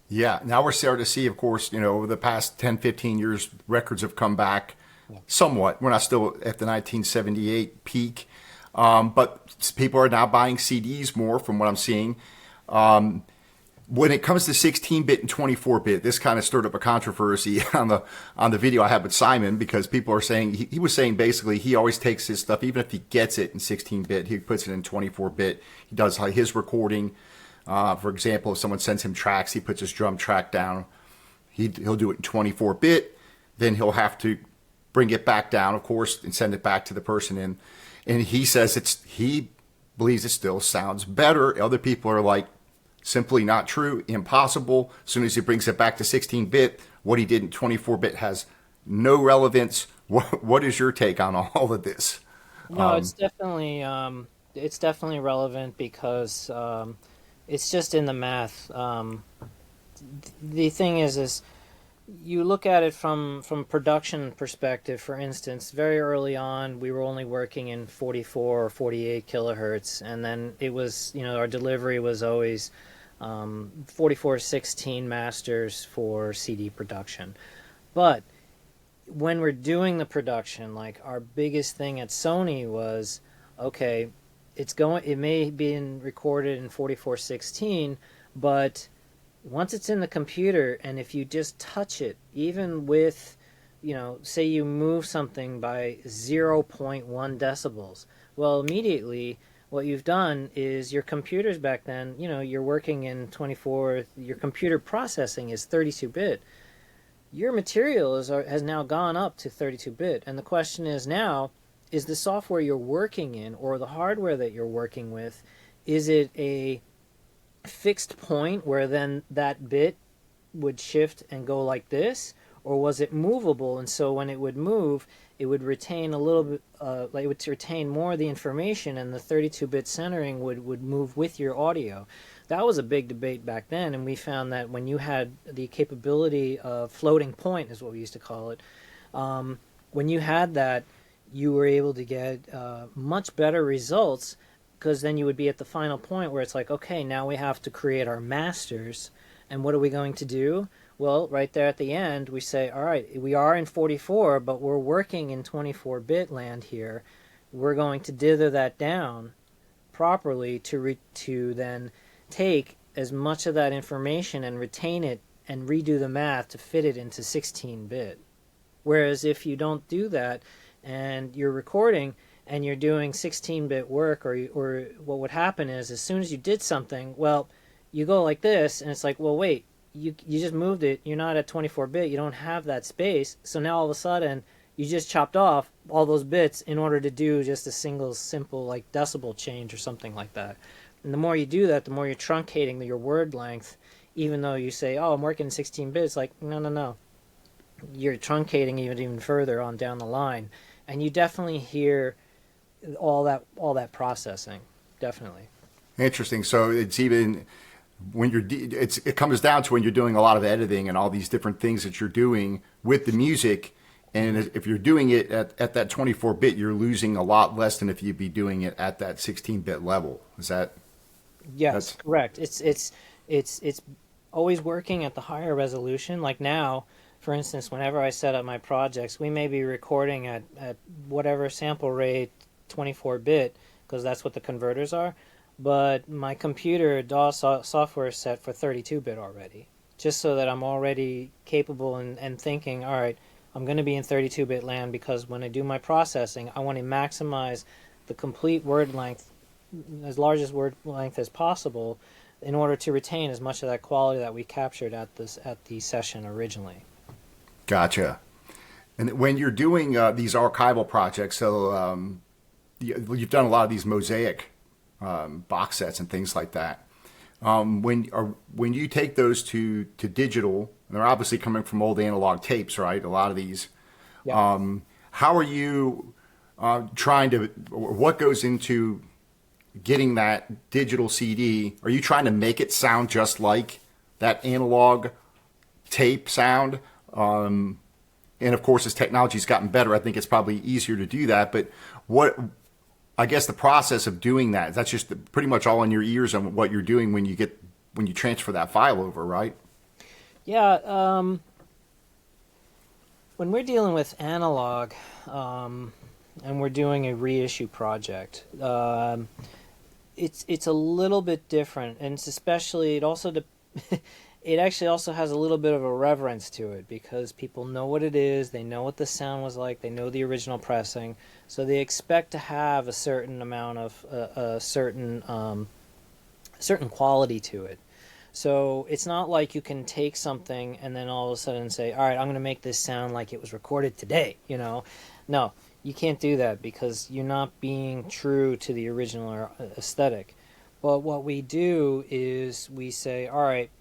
Yeah, now we're starting to see, of course, you know, over the past 10, 15 years, records have come back somewhat. We're not still at the 1978 peak, but people are now buying CDs more from what I'm seeing. When it comes to 16-bit and 24-bit, this kind of stirred up a controversy on the video I had with Simon, because people are saying, he was saying basically he always takes his stuff, even if he gets it in 16-bit, he puts it in 24-bit. He does his recording. For example, if someone sends him tracks, he puts his drum track down. He'll do it in 24-bit. Then he'll have to bring it back down, of course, and send it back to the person. And he says he believes it still sounds better. Other people are like, simply not true, impossible. As soon as he brings it back to 16-bit, what he did in 24-bit has no relevance. What is your take on all of this? No, it's definitely relevant because it's just in the math. The thing is you look at it from production perspective. For instance, very early on, we were only working in 44 or 48 kilohertz, and then it was, you know, our delivery was always 44/16 masters for CD production. But when we're doing the production, like our biggest thing at Sony was, okay, it may be recorded in 44/16, but once it's in the computer, and if you just touch it, even with, you know, say you move something by 0.1 decibels, well, immediately what you've done is your computers back then, you know, you're working in 24, your computer processing is 32-bit. Your material has now gone up to 32-bit, and the question is now, is the software you're working in or the hardware that you're working with, is it a fixed point where then that bit would shift and go like this, or was it movable, and so when it would move, it would retain a little bit, like it would retain more of the information, and the 32-bit centering would move with your audio. That was a big debate back then, and we found that when you had the capability of floating point, is what we used to call it, when you had that, you were able to get much better results, because then you would be at the final point where it's like, okay, now we have to create our masters, and what are we going to do? Well, right there at the end, we say, all right, we are in 44, but we're working in 24-bit land here. We're going to dither that down properly to then take as much of that information and retain it and redo the math to fit it into 16-bit. Whereas if you don't do that and you're recording and you're doing 16-bit work, or what would happen is as soon as you did something, well, you go like this, and it's like, well, wait, you just moved it. You're not at 24-bit. You don't have that space. So now all of a sudden, you just chopped off all those bits in order to do just a simple like decibel change or something like that. And the more you do that, the more you're truncating your word length, even though you say, oh, I'm working 16-bit. It's like, no. You're truncating even further on down the line. And you definitely hear all that processing. Definitely. Interesting. So it's even when it comes down to when you're doing a lot of editing and all these different things that you're doing with the music, and if you're doing it at that 24-bit, you're losing a lot less than if you'd be doing it at that 16-bit level. Is that? Yes, correct. It's always working at the higher resolution. Like now, for instance, whenever I set up my projects, we may be recording at whatever sample rate, 24-bit because that's what the converters are. But my computer DAW software is set for 32-bit already, just so that I'm already capable and thinking, all right, I'm going to be in 32-bit land because when I do my processing, I want to maximize the complete word length, as large as word length as possible, in order to retain as much of that quality that we captured at the session originally. Gotcha. And when you're doing these archival projects, so you've done a lot of these Mosiac box sets and things like that. When you take those to digital, and they're obviously coming from old analog tapes, right? A lot of these. Yeah. How are you trying to? What goes into getting that digital CD? Are you trying to make it sound just like that analog tape sound? And of course, as technology's gotten better, I think it's probably easier to do that. But I guess the process of doing that's just pretty much all in your ears on what you're doing when you transfer that file over, right? Yeah. When we're dealing with analog, and we're doing a reissue project, it's a little bit different, and it's especially it actually also has a little bit of a reverence to it because people know what it is, they know what the sound was like, they know the original pressing, so they expect to have a certain amount of a certain quality to it. So it's not like you can take something and then all of a sudden say, all right, I'm going to make this sound like it was recorded today, No, you can't do that because you're not being true to the original aesthetic. But what we do is we say, all right,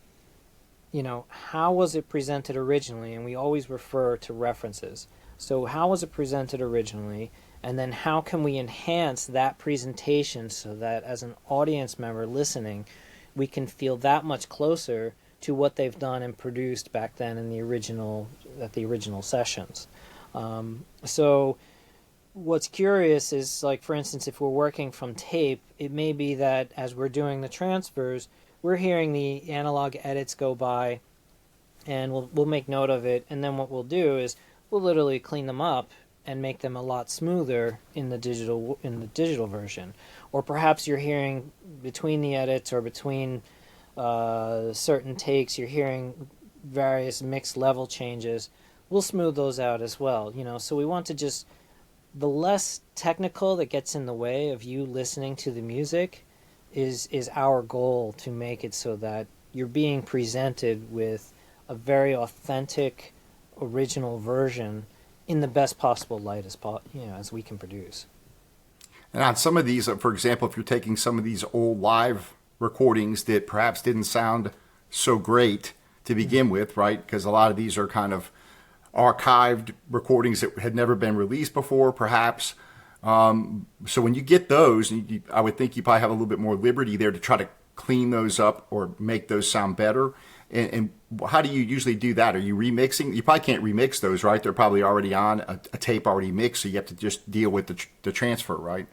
how was it presented originally? And we always refer to references. So how was it presented originally? And then how can we enhance that presentation so that as an audience member listening, we can feel that much closer to what they've done and produced back then in the original sessions. So what's curious is, like, for instance, if we're working from tape, it may be that as we're doing the transfers, we're hearing the analog edits go by, and we'll make note of it, and then what we'll do is we'll literally clean them up and make them a lot smoother in the digital version. Or perhaps you're hearing between the edits or between certain takes, you're hearing various mixed level changes. We'll smooth those out as well. So we want to just, the less technical that gets in the way of you listening to the music is our goal, to make it so that you're being presented with a very authentic original version in the best possible light as we can produce. And on some of these, for example, if you're taking some of these old live recordings that perhaps didn't sound so great to begin with, right? Because a lot of these are kind of archived recordings that had never been released before, perhaps. So when you get those, I would think you probably have a little bit more liberty there to try to clean those up or make those sound better. And how do you usually do that? Are you remixing? You probably can't remix those, right? They're probably already on a tape already mixed, so you have to just deal with the transfer, right?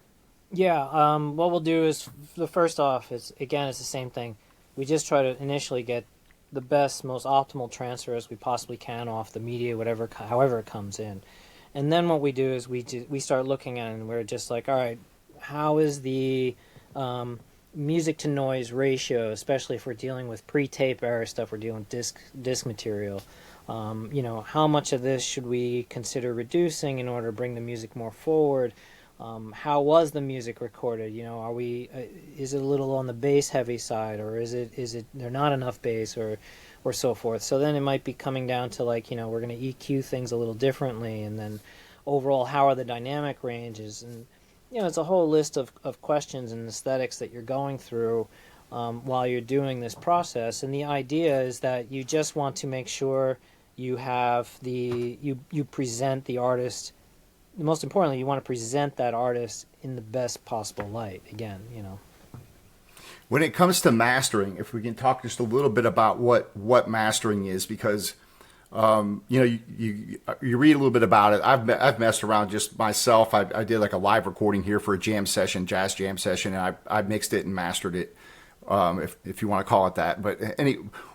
Yeah. What we'll do is, first off, it's the same thing. We just try to initially get the best, most optimal transfer as we possibly can off the media, however it comes in. And then what we do is we start looking at it, and we're just like, all right, how is the music to noise ratio, especially if we're dealing with pre-tape era stuff, we're dealing with disc material. How much of this should we consider reducing in order to bring the music more forward? How was the music recorded? Is it a little on the bass heavy side, or is it there not enough bass, or so forth? So then it might be coming down to, like, we're going to EQ things a little differently, and then overall, how are the dynamic ranges? And it's a whole list of questions and aesthetics that you're going through while you're doing this process. And the idea is that you just want to make sure you have you present the artist. Most importantly, you want to present that artist in the best possible light. Again, When it comes to mastering, if we can talk just a little bit about what mastering is, because you read a little bit about it. I've messed around just myself. I did like a live recording here for a jazz jam session, and I mixed it and mastered it, if you want to call it that. But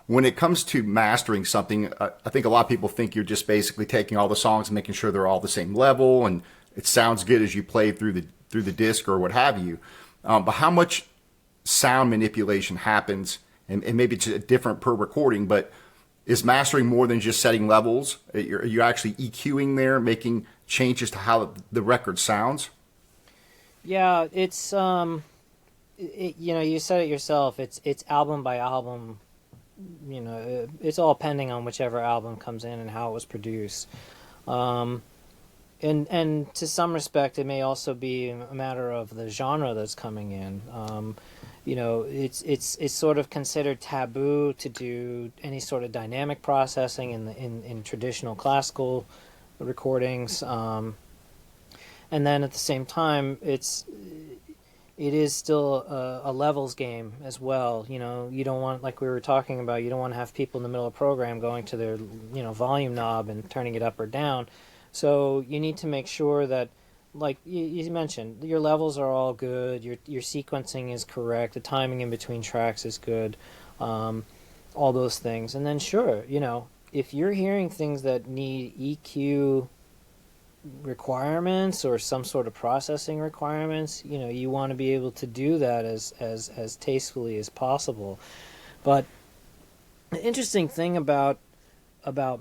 when it comes to mastering something, I think a lot of people think you're just basically taking all the songs and making sure they're all the same level and it sounds good as you play through through the disc or what have you. But how much sound manipulation happens, and maybe it's different per recording, but is mastering more than just setting levels? Are you actually EQing there, making changes to how the record sounds? Yeah, it's you said it yourself. It's album by album. It's all pending on whichever album comes in and how it was produced. And to some respect, it may also be a matter of the genre that's coming in. It's sort of considered taboo to do any sort of dynamic processing in traditional classical recordings. And then at the same time, it is still a levels game as well. You don't want, like we were talking about, you don't want to have people in the middle of a program going to their volume knob and turning it up or down. So you need to make sure that, like you mentioned, your levels are all good, your sequencing is correct, the timing in between tracks is good, all those things. And then sure, if you're hearing things that need EQ requirements or some sort of processing requirements, you want to be able to do that as tastefully as possible. But the interesting thing about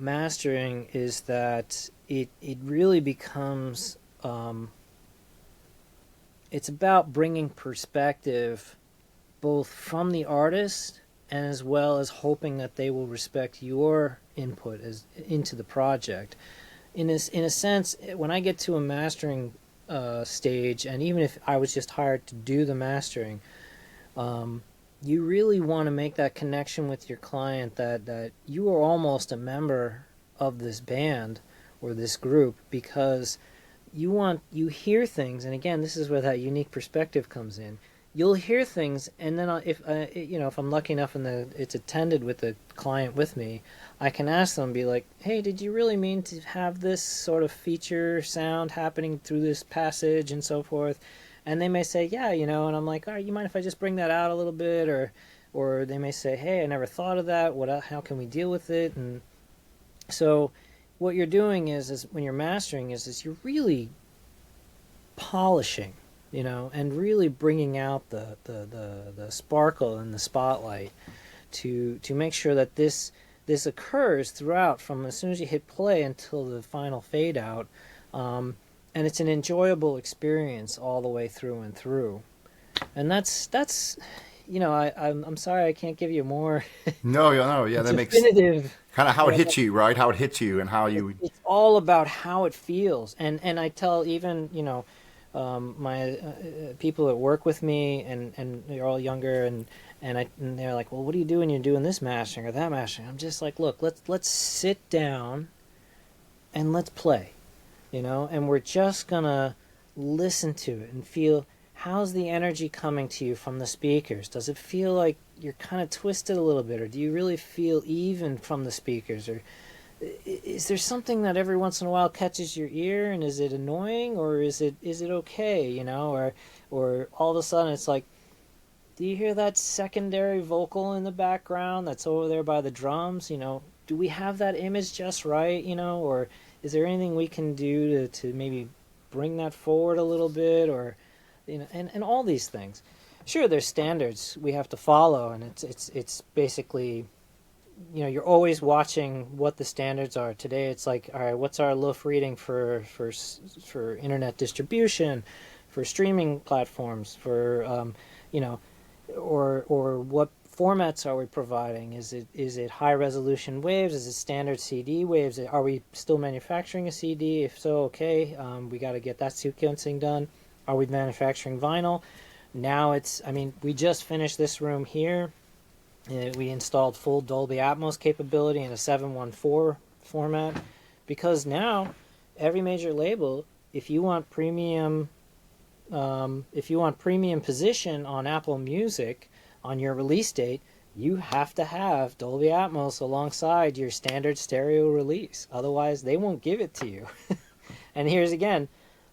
mastering is that it really becomes it's about bringing perspective both from the artist and as well as hoping that they will respect your input into the project. In a sense, when I get to a mastering stage, and even if I was just hired to do the mastering, you really want to make that connection with your client that you are almost a member of this band or this group, because you hear things, and again, this is where that unique perspective comes in. You'll hear things, and then if I'm lucky enough and it's attended with the client with me, I can ask them, be like, hey, did you really mean to have this sort of feature sound happening through this passage and so forth? And they may say, yeah, and I'm like, all right, you mind if I just bring that out a little bit? Or they may say, hey, I never thought of that. How can we deal with it? And so what you're doing is when you're mastering is you're really polishing, and really bringing out the sparkle and the spotlight to make sure that this occurs throughout, from as soon as you hit play until the final fade out, and it's an enjoyable experience all the way through and through. And that's I'm sorry I can't give you more. No, yeah, that makes definitive. Kind of how it hits you, right? How it hits you and how you. It's all about how it feels, and I tell even my people that work with me, and they're all younger, and they're like, well, what do you do when you're doing this mastering or that mastering? I'm just like, look, let's sit down and let's play, and we're just gonna listen to it and feel, how's the energy coming to you from the speakers? Does it feel like you're kind of twisted a little bit, or do you really feel even from the speakers? Or is there something that every once in a while catches your ear, and is it annoying, or is it okay, or all of a sudden it's like, do you hear that secondary vocal in the background that's over there by the drums? Do we have that image just right, or is there anything we can do to maybe bring that forward a little bit, or and all these things. Sure, there's standards we have to follow, and it's basically, you're always watching what the standards are. Today it's like, all right, what's our loaf reading for internet distribution, for streaming platforms, for or what formats are we providing? Is it high resolution waves? Is it standard CD waves? Are we still manufacturing a CD? If so, okay, we got to get that sequencing done. Are we manufacturing vinyl? Now we just finished this room here. We installed full Dolby Atmos capability in a 714 format, because now every major label, if you want premium position on Apple Music on your release date, you have to have Dolby Atmos alongside your standard stereo release. Otherwise, they won't give it to you. And here's again,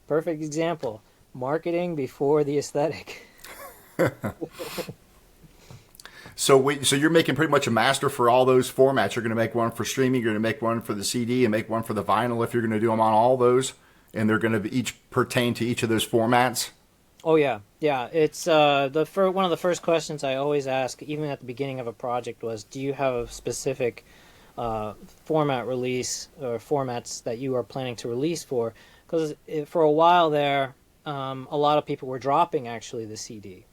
perfect example. Marketing before the aesthetic. So you're making pretty much a master for all those formats. You're going to make one for streaming, you're going to make one for the CD, and make one for the vinyl if you're going to do them on all those, and they're going to each pertain to each of those formats. Oh yeah, yeah. It's one of the first questions I always ask, even at the beginning of a project, was, do you have a specific format release or formats that you are planning to release for? Because for a while there, a lot of people were dropping actually the CD.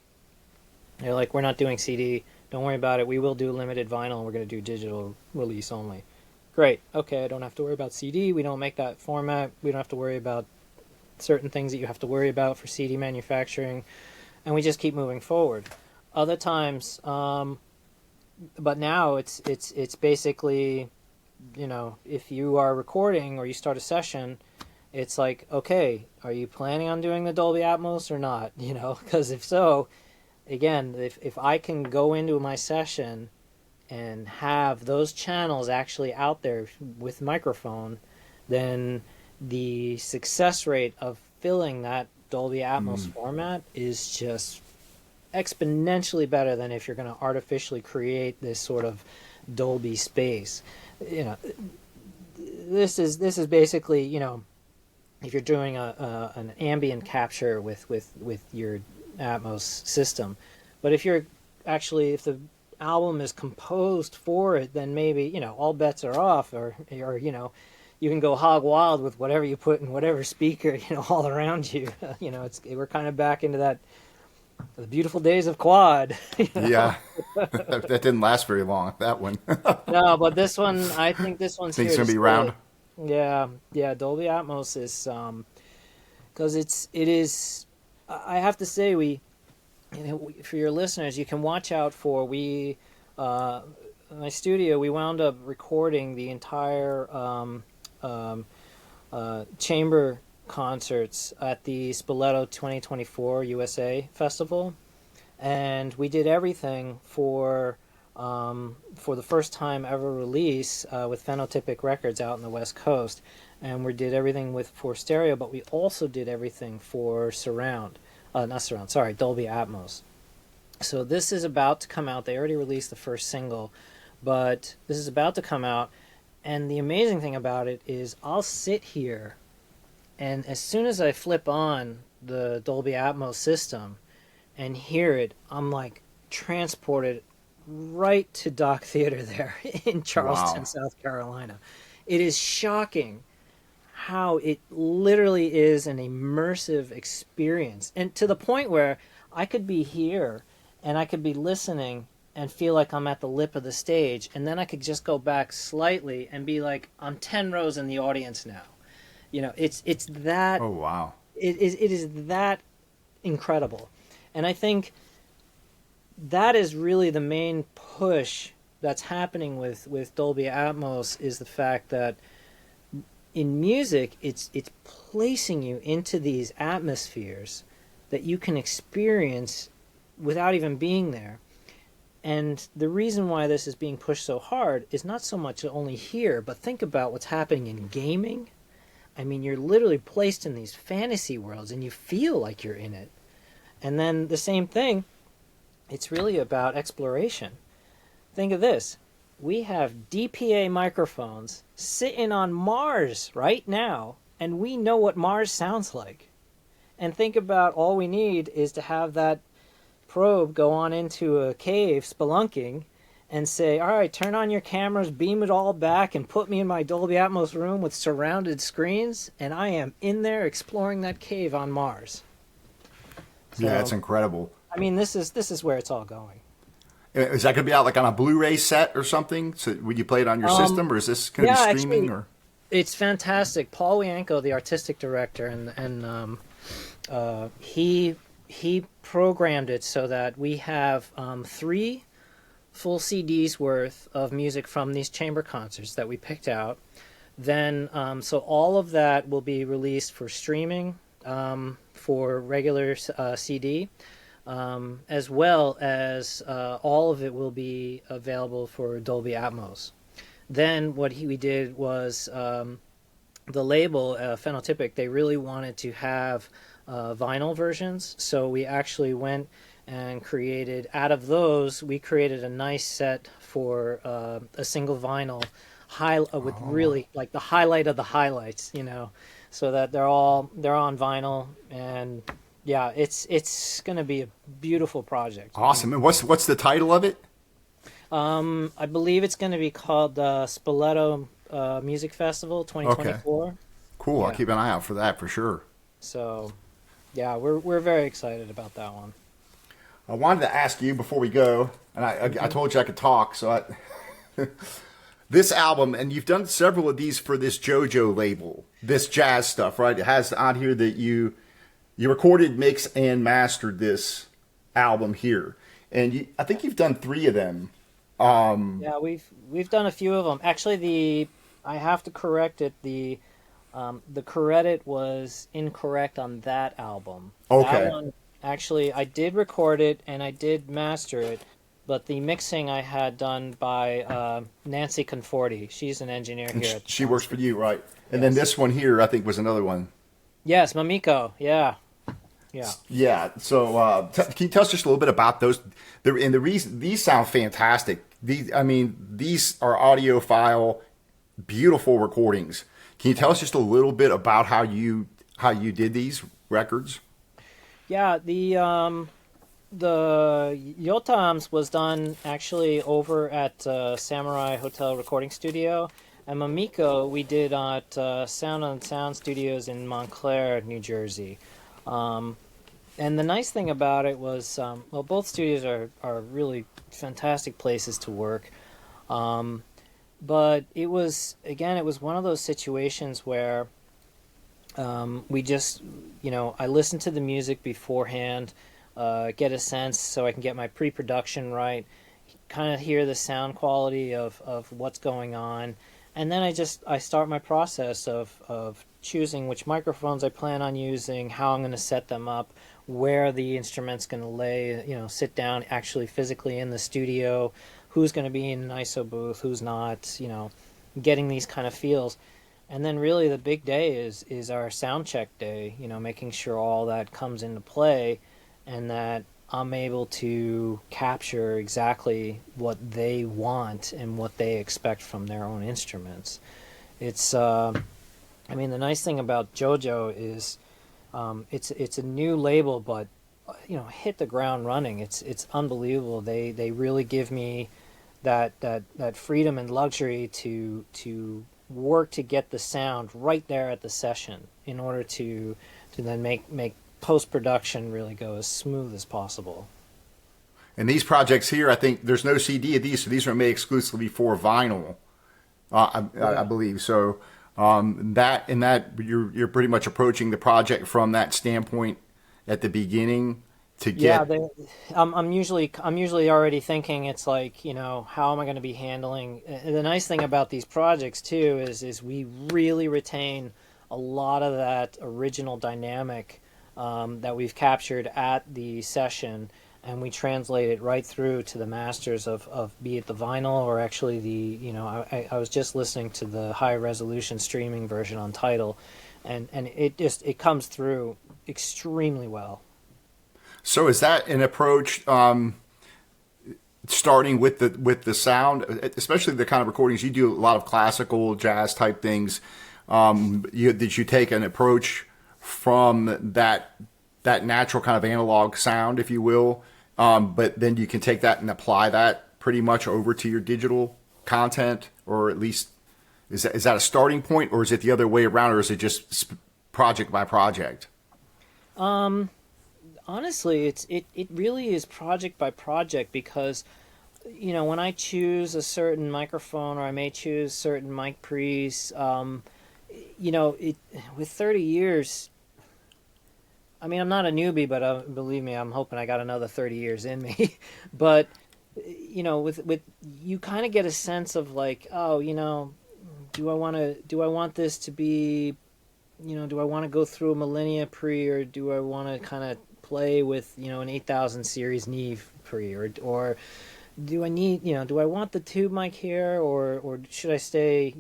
They're like, we're not doing CD. Don't worry about it. We will do limited vinyl, and we're going to do digital release only. Great. Okay, I don't have to worry about CD. We don't make that format. We don't have to worry about certain things that you have to worry about for CD manufacturing, and we just keep moving forward. Other times, but now it's basically, if you are recording or you start a session, it's like, okay, are you planning on doing the Dolby Atmos or not? Because if so, again, if I can go into my session and have those channels actually out there with microphone, then the success rate of filling that Dolby Atmos format is just exponentially better than if you're going to artificially create this sort of Dolby space. This is basically, if you're doing an ambient capture with your Atmos system. But if if the album is composed for it, then maybe, all bets are off, or you can go hog wild with whatever you put in whatever speaker, all around you. We're kind of back into the beautiful days of quad. Yeah, that didn't last very long, that one. No, but this one, I think this one's Think here it's to going to be stay. round? Yeah, Dolby Atmos is, because it is, I have to say, for your listeners, you can watch out for, my studio, we wound up recording the entire chamber concerts at the Spoleto 2024 USA Festival, and we did everything for the first time ever release with Phenotypic Records out in the West Coast, and we did everything for stereo, but we also did everything for Dolby Atmos. So this is about to come out. They already released the first single, but this is about to come out, and the amazing thing about it is I'll sit here, and as soon as I flip on the Dolby Atmos system and hear it, I'm like transported right to Dock Theater there in Charleston, Wow. South Carolina. It is shocking how it literally is an immersive experience, and to the point where I could be here and I could be listening and feel like I'm at the lip of the stage, and then I could just go back slightly and be like, I'm 10 rows in the audience now. It's that, Oh, wow. it is that incredible. And I think that is really the main push that's happening with Dolby Atmos, is the fact that in music, it's placing you into these atmospheres that you can experience without even being there. And the reason why this is being pushed so hard is not so much only here, but think about what's happening in gaming. I mean, you're literally placed in these fantasy worlds and you feel like you're in it. And then the same thing, it's really about exploration. Think of this. We have DPA microphones sitting on Mars right now, and we know what Mars sounds like. And think about, all we need is to have that probe go on into a cave spelunking and say, all right, turn on your cameras, beam it all back, and put me in my Dolby Atmos room with surrounded screens, and I am in there exploring that cave on Mars. So, Yeah, that's incredible. I mean, this is where it's all going. Is that going to be out like on a Blu-ray set or something? So would you play it on your system, or is this going to be streaming? Actually, or it's fantastic. Paul Wianco, the artistic director, and he programmed it so that we have 3 full CDs worth of music from these chamber concerts that we picked out. Then, so all of that will be released for streaming, for regular CD, as well as all of it will be available for Dolby Atmos. Then what we did was, the label, Phenotypic, they really wanted to have vinyl versions, so we actually went and created, out of those, we created a nice set for a single vinyl with really like the highlight of the highlights, so that they're on vinyl, and Yeah, it's gonna be a beautiful project. Awesome. And what's the title of it? I believe it's gonna be called Spoleto Music Festival Okay. 2024. Cool. I'll Yeah. keep an eye out for that for sure. So, yeah, we're very excited about that one. I wanted to ask you before we go, and I told you I could talk, so this album, and you've done several of these for this JoJo label, this jazz stuff, right? It has on here that you recorded, mixed, and mastered this album here, and I think you've done three of them. Yeah, we've done a few of them. Actually, the I have to correct it. The credit was incorrect on that album. That Okay. one, actually, I did record it and I did master it, but the mixing I had done by Nancy Conforti. She's an engineer And here at the she works for soundscape. you, right? And then Yes. this one here, I think, was another one. Yes, Mamiko. Yeah, yeah. Yeah. So, can you tell us just a little bit about those? And the reason these sound fantastic. I mean, these are audiophile, beautiful recordings. Can you tell us just a little bit about how you did these records? Yeah, the Yotams was done actually over at Samurai Hotel Recording Studio, and Mamiko we did at Sound on Sound Studios in Montclair, New Jersey. Um, and the nice thing about it was, well, both studios are really fantastic places to work. Um, but it was, again, it was one of those situations where we just, I listened to the music beforehand, get a sense so I can get my pre-production right, kind of hear the sound quality of what's going on, and then I start my process of choosing which microphones I plan on using, how I'm going to set them up, where the instrument's going to lay, sit down actually physically in the studio, who's going to be in an ISO booth, who's not, getting these kind of feels. And then really the big day is our sound check day, making sure all that comes into play and that I'm able to capture exactly what they want and what they expect from their own instruments. It's I mean, the nice thing about JoJo is it's a new label, but hit the ground running. It's unbelievable. They really give me that freedom and luxury to work to get the sound right there at the session in order to then make post production really go as smooth as possible. And these projects here, I think there's no CD of these, so these are made exclusively for vinyl. I Yeah. believe so. That you're pretty much approaching the project from that standpoint at the beginning to Yeah, get. I'm usually already thinking it's like, how am I going to be handling the nice thing about these projects too is we really retain a lot of that original dynamic that we've captured at the session, and we translate it right through to the masters of be it the vinyl or actually I was just listening to the high resolution streaming version on Tidal, and it comes through extremely well. So is that an approach? Starting with the sound, especially the kind of recordings you do, a lot of classical jazz type things. Did you take an approach from that natural kind of analog sound, if you will, but then you can take that and apply that pretty much over to your digital content, or at least is that a starting point, or is it the other way around, or is it just project by project? Honestly, it really is project by project because when I choose a certain microphone or I may choose certain mic pre's, it with 30 years. I mean, I'm not a newbie, but believe me, I'm hoping I got another 30 years in me. But with you kind of get a sense of like, oh, do I want this to be, do I want to go through a millennia pre, or do I want to kind of play with an 8000 series Neve pre, or do I need, do I want the tube mic here, or should I stay,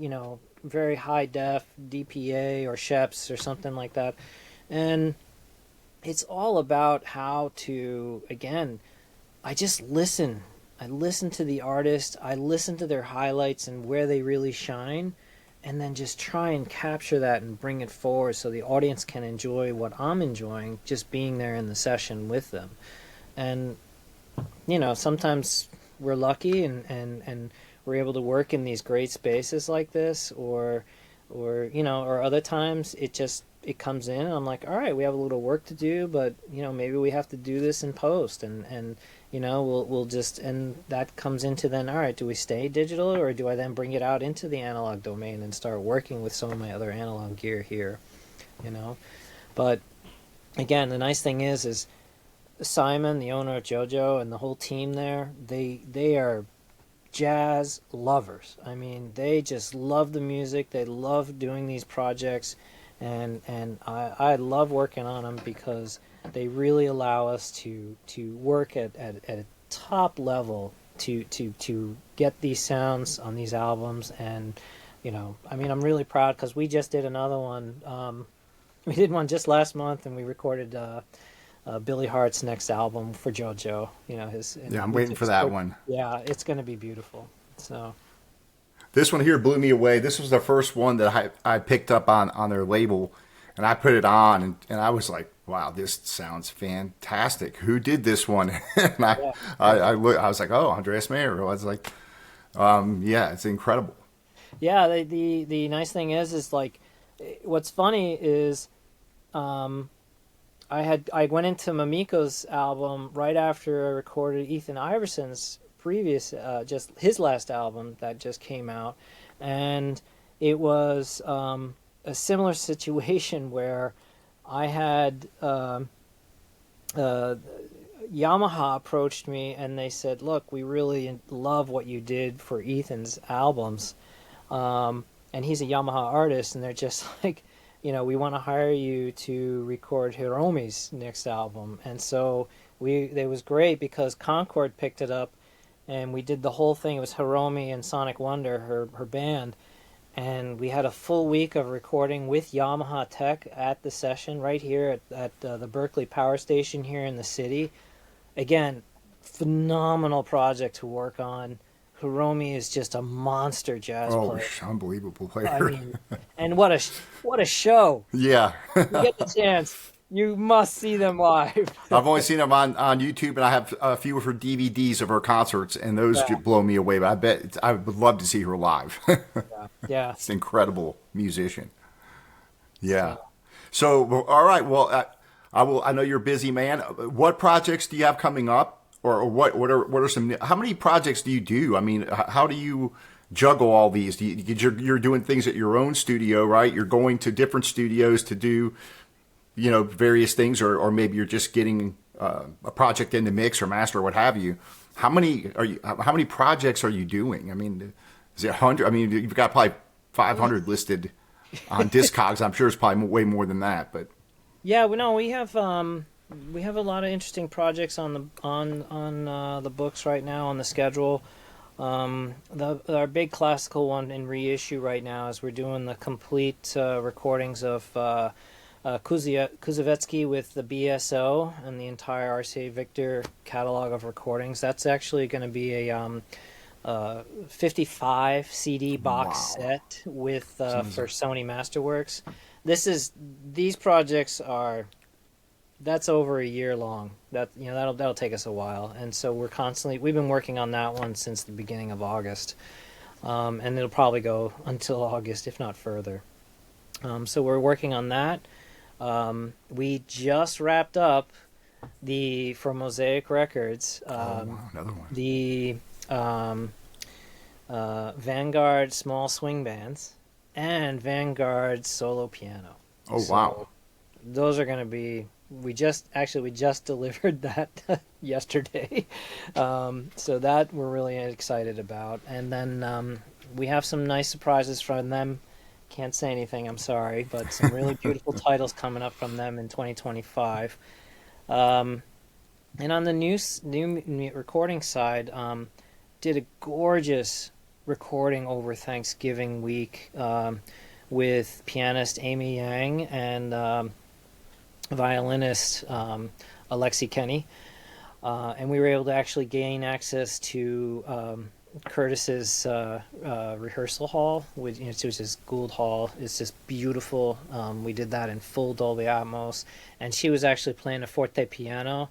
very high def DPA or Sheps or something like that, and it's all about how to, again, I just listen. I listen to the artist, I listen to their highlights and where they really shine, and then just try and capture that and bring it forward so the audience can enjoy what I'm enjoying, just being there in the session with them. And sometimes we're lucky and we're able to work in these great spaces like this, or other times it comes in and I'm like, all right, we have a little work to do, but maybe we have to do this in post, and we'll just, and that comes into then, all right, do we stay digital, or do I then bring it out into the analog domain and start working with some of my other analog gear here, But again, the nice thing is Simon, the owner of JoJo, and the whole team there, they are jazz lovers. I mean, they just love the music. They love doing these projects, and I love working on them because they really allow us to work at a top level to get these sounds on these albums. And I mean, I'm really proud because we just did another one. We did one just last month, and we recorded Billy Hart's next album for JoJo. I'm waiting for that one. Yeah, it's going to be beautiful. So this one here blew me away. This was the first one that I picked up on their label, and I put it on, and I was like, wow, this sounds fantastic. Who did this one? And I was like, oh, Andreas Meyer. I was like, yeah, it's incredible. Yeah, the nice thing is like, what's funny is, I went into Mamiko's album right after I recorded Ethan Iverson's previous, just his last album that just came out, and it was a similar situation where I had Yamaha approached me and they said, look, we really love what you did for Ethan's albums, and he's a Yamaha artist, and they're just like, we want to hire you to record Hiromi's next album. And so it was great because Concord picked it up, and we did the whole thing. It was Hiromi and Sonic Wonder, her band, and we had a full week of recording with Yamaha Tech at the session right here at the Berkeley Power Station here in the city. Again, phenomenal project to work on. Hiromi is just a monster jazz player. Unbelievable player. I mean, and what a show. Yeah. You get the chance, you must see them live. I've only seen them on YouTube, and I have a few of her DVDs of her concerts, and those blow me away. But I would love to see her live. Yeah. It's an incredible musician. Yeah. So, all right. Well, I know you're a busy man. What projects do you have coming up? Or what are some? How many projects do you do? I mean, how do you juggle all these? You're doing things at your own studio, right? You're going to different studios to do, various things, or maybe you're just getting a project in the mix or master or what have you. How many projects are you doing? I mean, is it 100? I mean, you've got probably 500 listed on Discogs. I'm sure it's probably way more than that, but yeah, we have a lot of interesting projects on the books right now on the schedule. Our big classical one in reissue right now is we're doing the complete recordings of Kuzovetsky with the BSO and the entire RCA Victor catalog of recordings. That's actually going to be a 55 CD box set with for Sony Masterworks. These projects are. That's over a year long. That'll take us a while, and so we've been working on that one since the beginning of August, and it'll probably go until August, if not further. So we're working on that. We just wrapped up for Mosaic Records. Another one. The Vanguard small swing bands and Vanguard solo piano. Oh wow! Those are going to be. We just delivered that yesterday, so that we're really excited about. And then we have some nice surprises from them. Can't say anything, I'm sorry, but some really beautiful titles coming up from them in 2025. And on the new recording side, did a gorgeous recording over Thanksgiving week with pianist Amy Yang and violinist Alexi Kenny, and we were able to actually gain access to Curtis's rehearsal hall, which, which is Gould Hall. It's just beautiful. We did that in full Dolby Atmos, and she was actually playing a forte piano.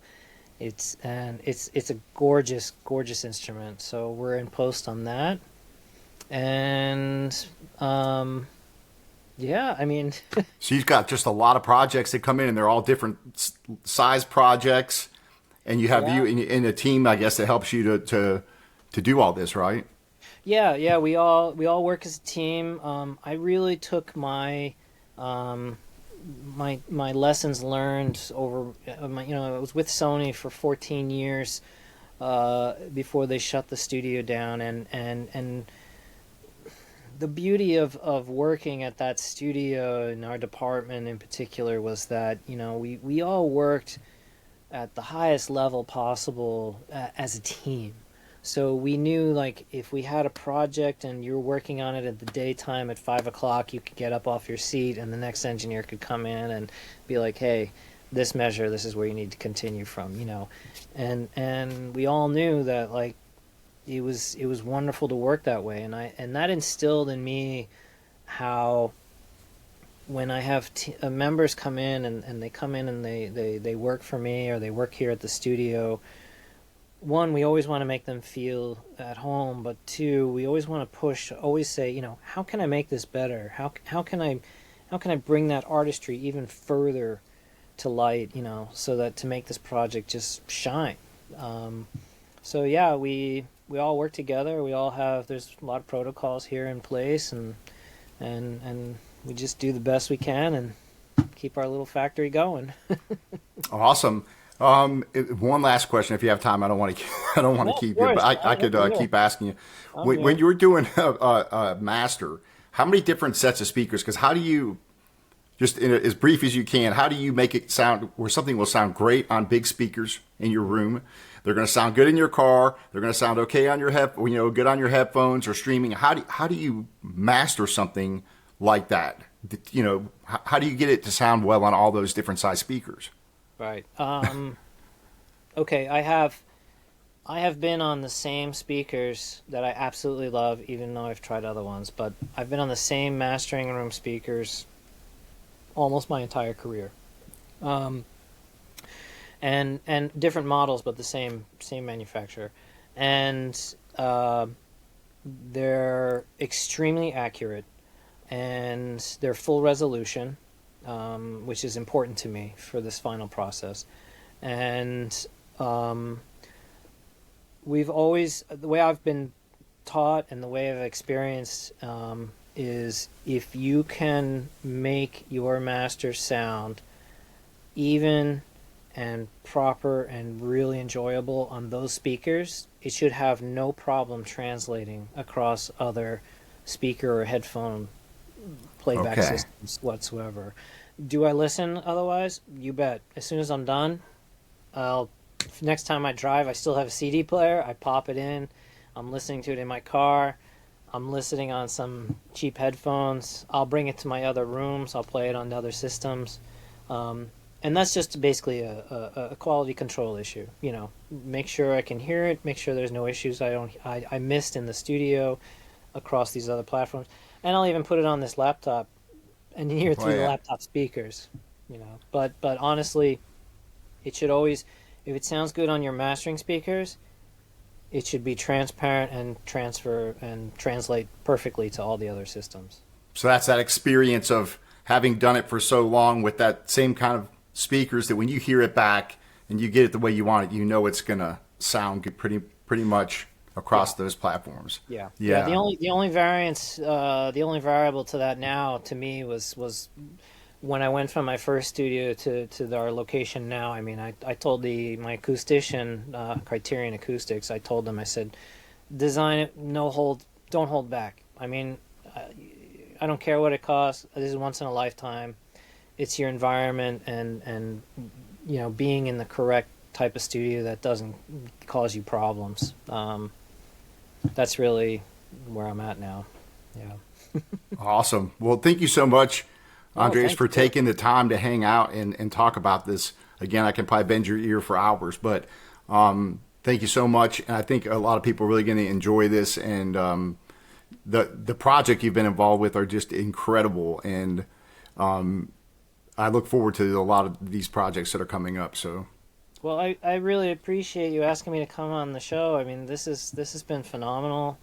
It's a gorgeous, gorgeous instrument. So we're in post on that, and yeah, I mean, So you've got just a lot of projects that come in, and they're all different size projects, and you have yeah. you in a team, I guess, that helps you to do all this, right? Yeah, we all work as a team. I really took um, my lessons learned over I was with Sony for 14 years before they shut the studio down, and the beauty of working at that studio in our department in particular was that we all worked at the highest level possible as a team. So we knew, like, if we had a project and you were working on it at the daytime at 5 o'clock, you could get up off your seat and the next engineer could come in and be like, hey, this measure, this is where you need to continue from. And we all knew that, like, it was wonderful to work that way, and that instilled in me how when I have members come in and they come in and they work for me or they work here at the studio. One, we always want to make them feel at home, but two, we always want to push, always say, how can I make this better? How can I bring that artistry even further to light, so that to make this project just shine. So yeah, we all work together. There's a lot of protocols here in place, and we just do the best we can and keep our little factory going. Awesome. One last question, if you have time. I don't want to. I don't want No, to of keep you, course. but I could I'm here. keep asking you. I'm When here. you were doing a master, how many different sets of speakers? Because how do you, just in as brief as you can, how do you make it sound where something will sound great on big speakers in your room? They're going to sound good in your car. They're going to sound okay on your good on your headphones or streaming. How do you master something like that? How do you get it to sound well on all those different size speakers? Right. Okay, I have been on the same speakers that I absolutely love, even though I've tried other ones, but I've been on the same mastering room speakers almost my entire career. Um, and different models, but the same manufacturer. And they're extremely accurate, and they're full resolution, which is important to me for this final process. And um, the way I've been taught and the way I've experienced is if you can make your master sound even and proper and really enjoyable on those speakers, it should have no problem translating across other speaker or headphone playback Okay. systems whatsoever. Do I listen otherwise? You bet. As soon as I'm done, I'll next time I drive, I still have a CD player. I pop it in. I'm listening to it in my car. I'm listening on some cheap headphones. I'll bring it to my other rooms. I'll play it on other systems. And that's just basically a quality control issue. Make sure I can hear it. Make sure there's no issues I missed in the studio across these other platforms. And I'll even put it on this laptop and hear it Oh through the yeah. laptop speakers. But honestly, it should always, if it sounds good on your mastering speakers, it should be transparent and transfer and translate perfectly to all the other systems. So that's that experience of having done it for so long with that same kind of speakers that when you hear it back and you get it the way you want it, it's gonna sound good pretty much across Yeah. those platforms. Yeah. The Yeah. only variance, the only variable to that now to me was when I went from my first studio to our location now. I mean, I told my acoustician, Criterion Acoustics, I told them, I said, design it, no hold, don't hold back. I mean, I don't care what it costs. This is once in a lifetime. It's your environment and being in the correct type of studio that doesn't cause you problems. That's really where I'm at now. Yeah. Awesome. Well, thank you so much, Oh, Andreas, thank for you. taking the time to hang out and talk about this. Again, I can probably bend your ear for hours, but Thank you so much. And I think a lot of people are really going to enjoy this. And the project you've been involved with are just incredible. And I look forward to a lot of these projects that are coming up. So, Well, I really appreciate you asking me to come on the show. I mean, this has been phenomenal.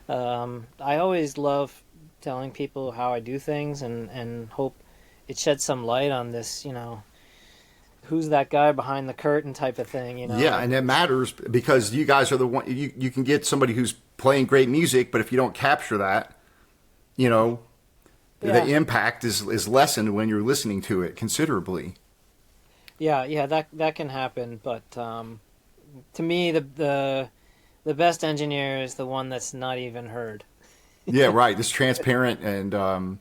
I always love telling people how I do things, and hope it sheds some light on this, who's that guy behind the curtain type of thing, yeah, and it matters because you guys are the one. You can get somebody who's playing great music, but if you don't capture that, the impact is lessened when you're listening to it considerably. Yeah, that can happen, but to me, the best engineer is the one that's not even heard. Yeah, right. It's transparent, and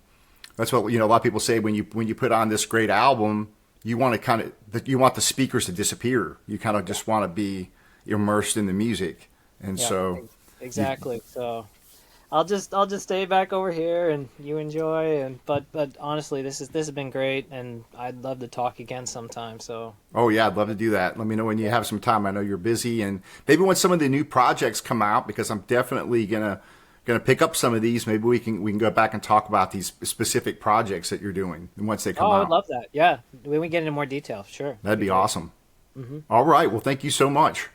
that's what a lot of people say when you put on this great album. You want to you want the speakers to disappear. You kind of just want to be immersed in the music, and so exactly. So I'll just stay back over here and you enjoy. And but honestly, this has been great, and I'd love to talk again sometime. So oh yeah, I'd love to do that. Let me know when you have some time. I know you're busy, and maybe when some of the new projects come out, because I'm definitely gonna pick up some of these. Maybe we can go back and talk about these specific projects that you're doing once they come out. I would love that. Yeah, we can get into more detail. Sure, That'd be awesome. All right. Well, thank you so much.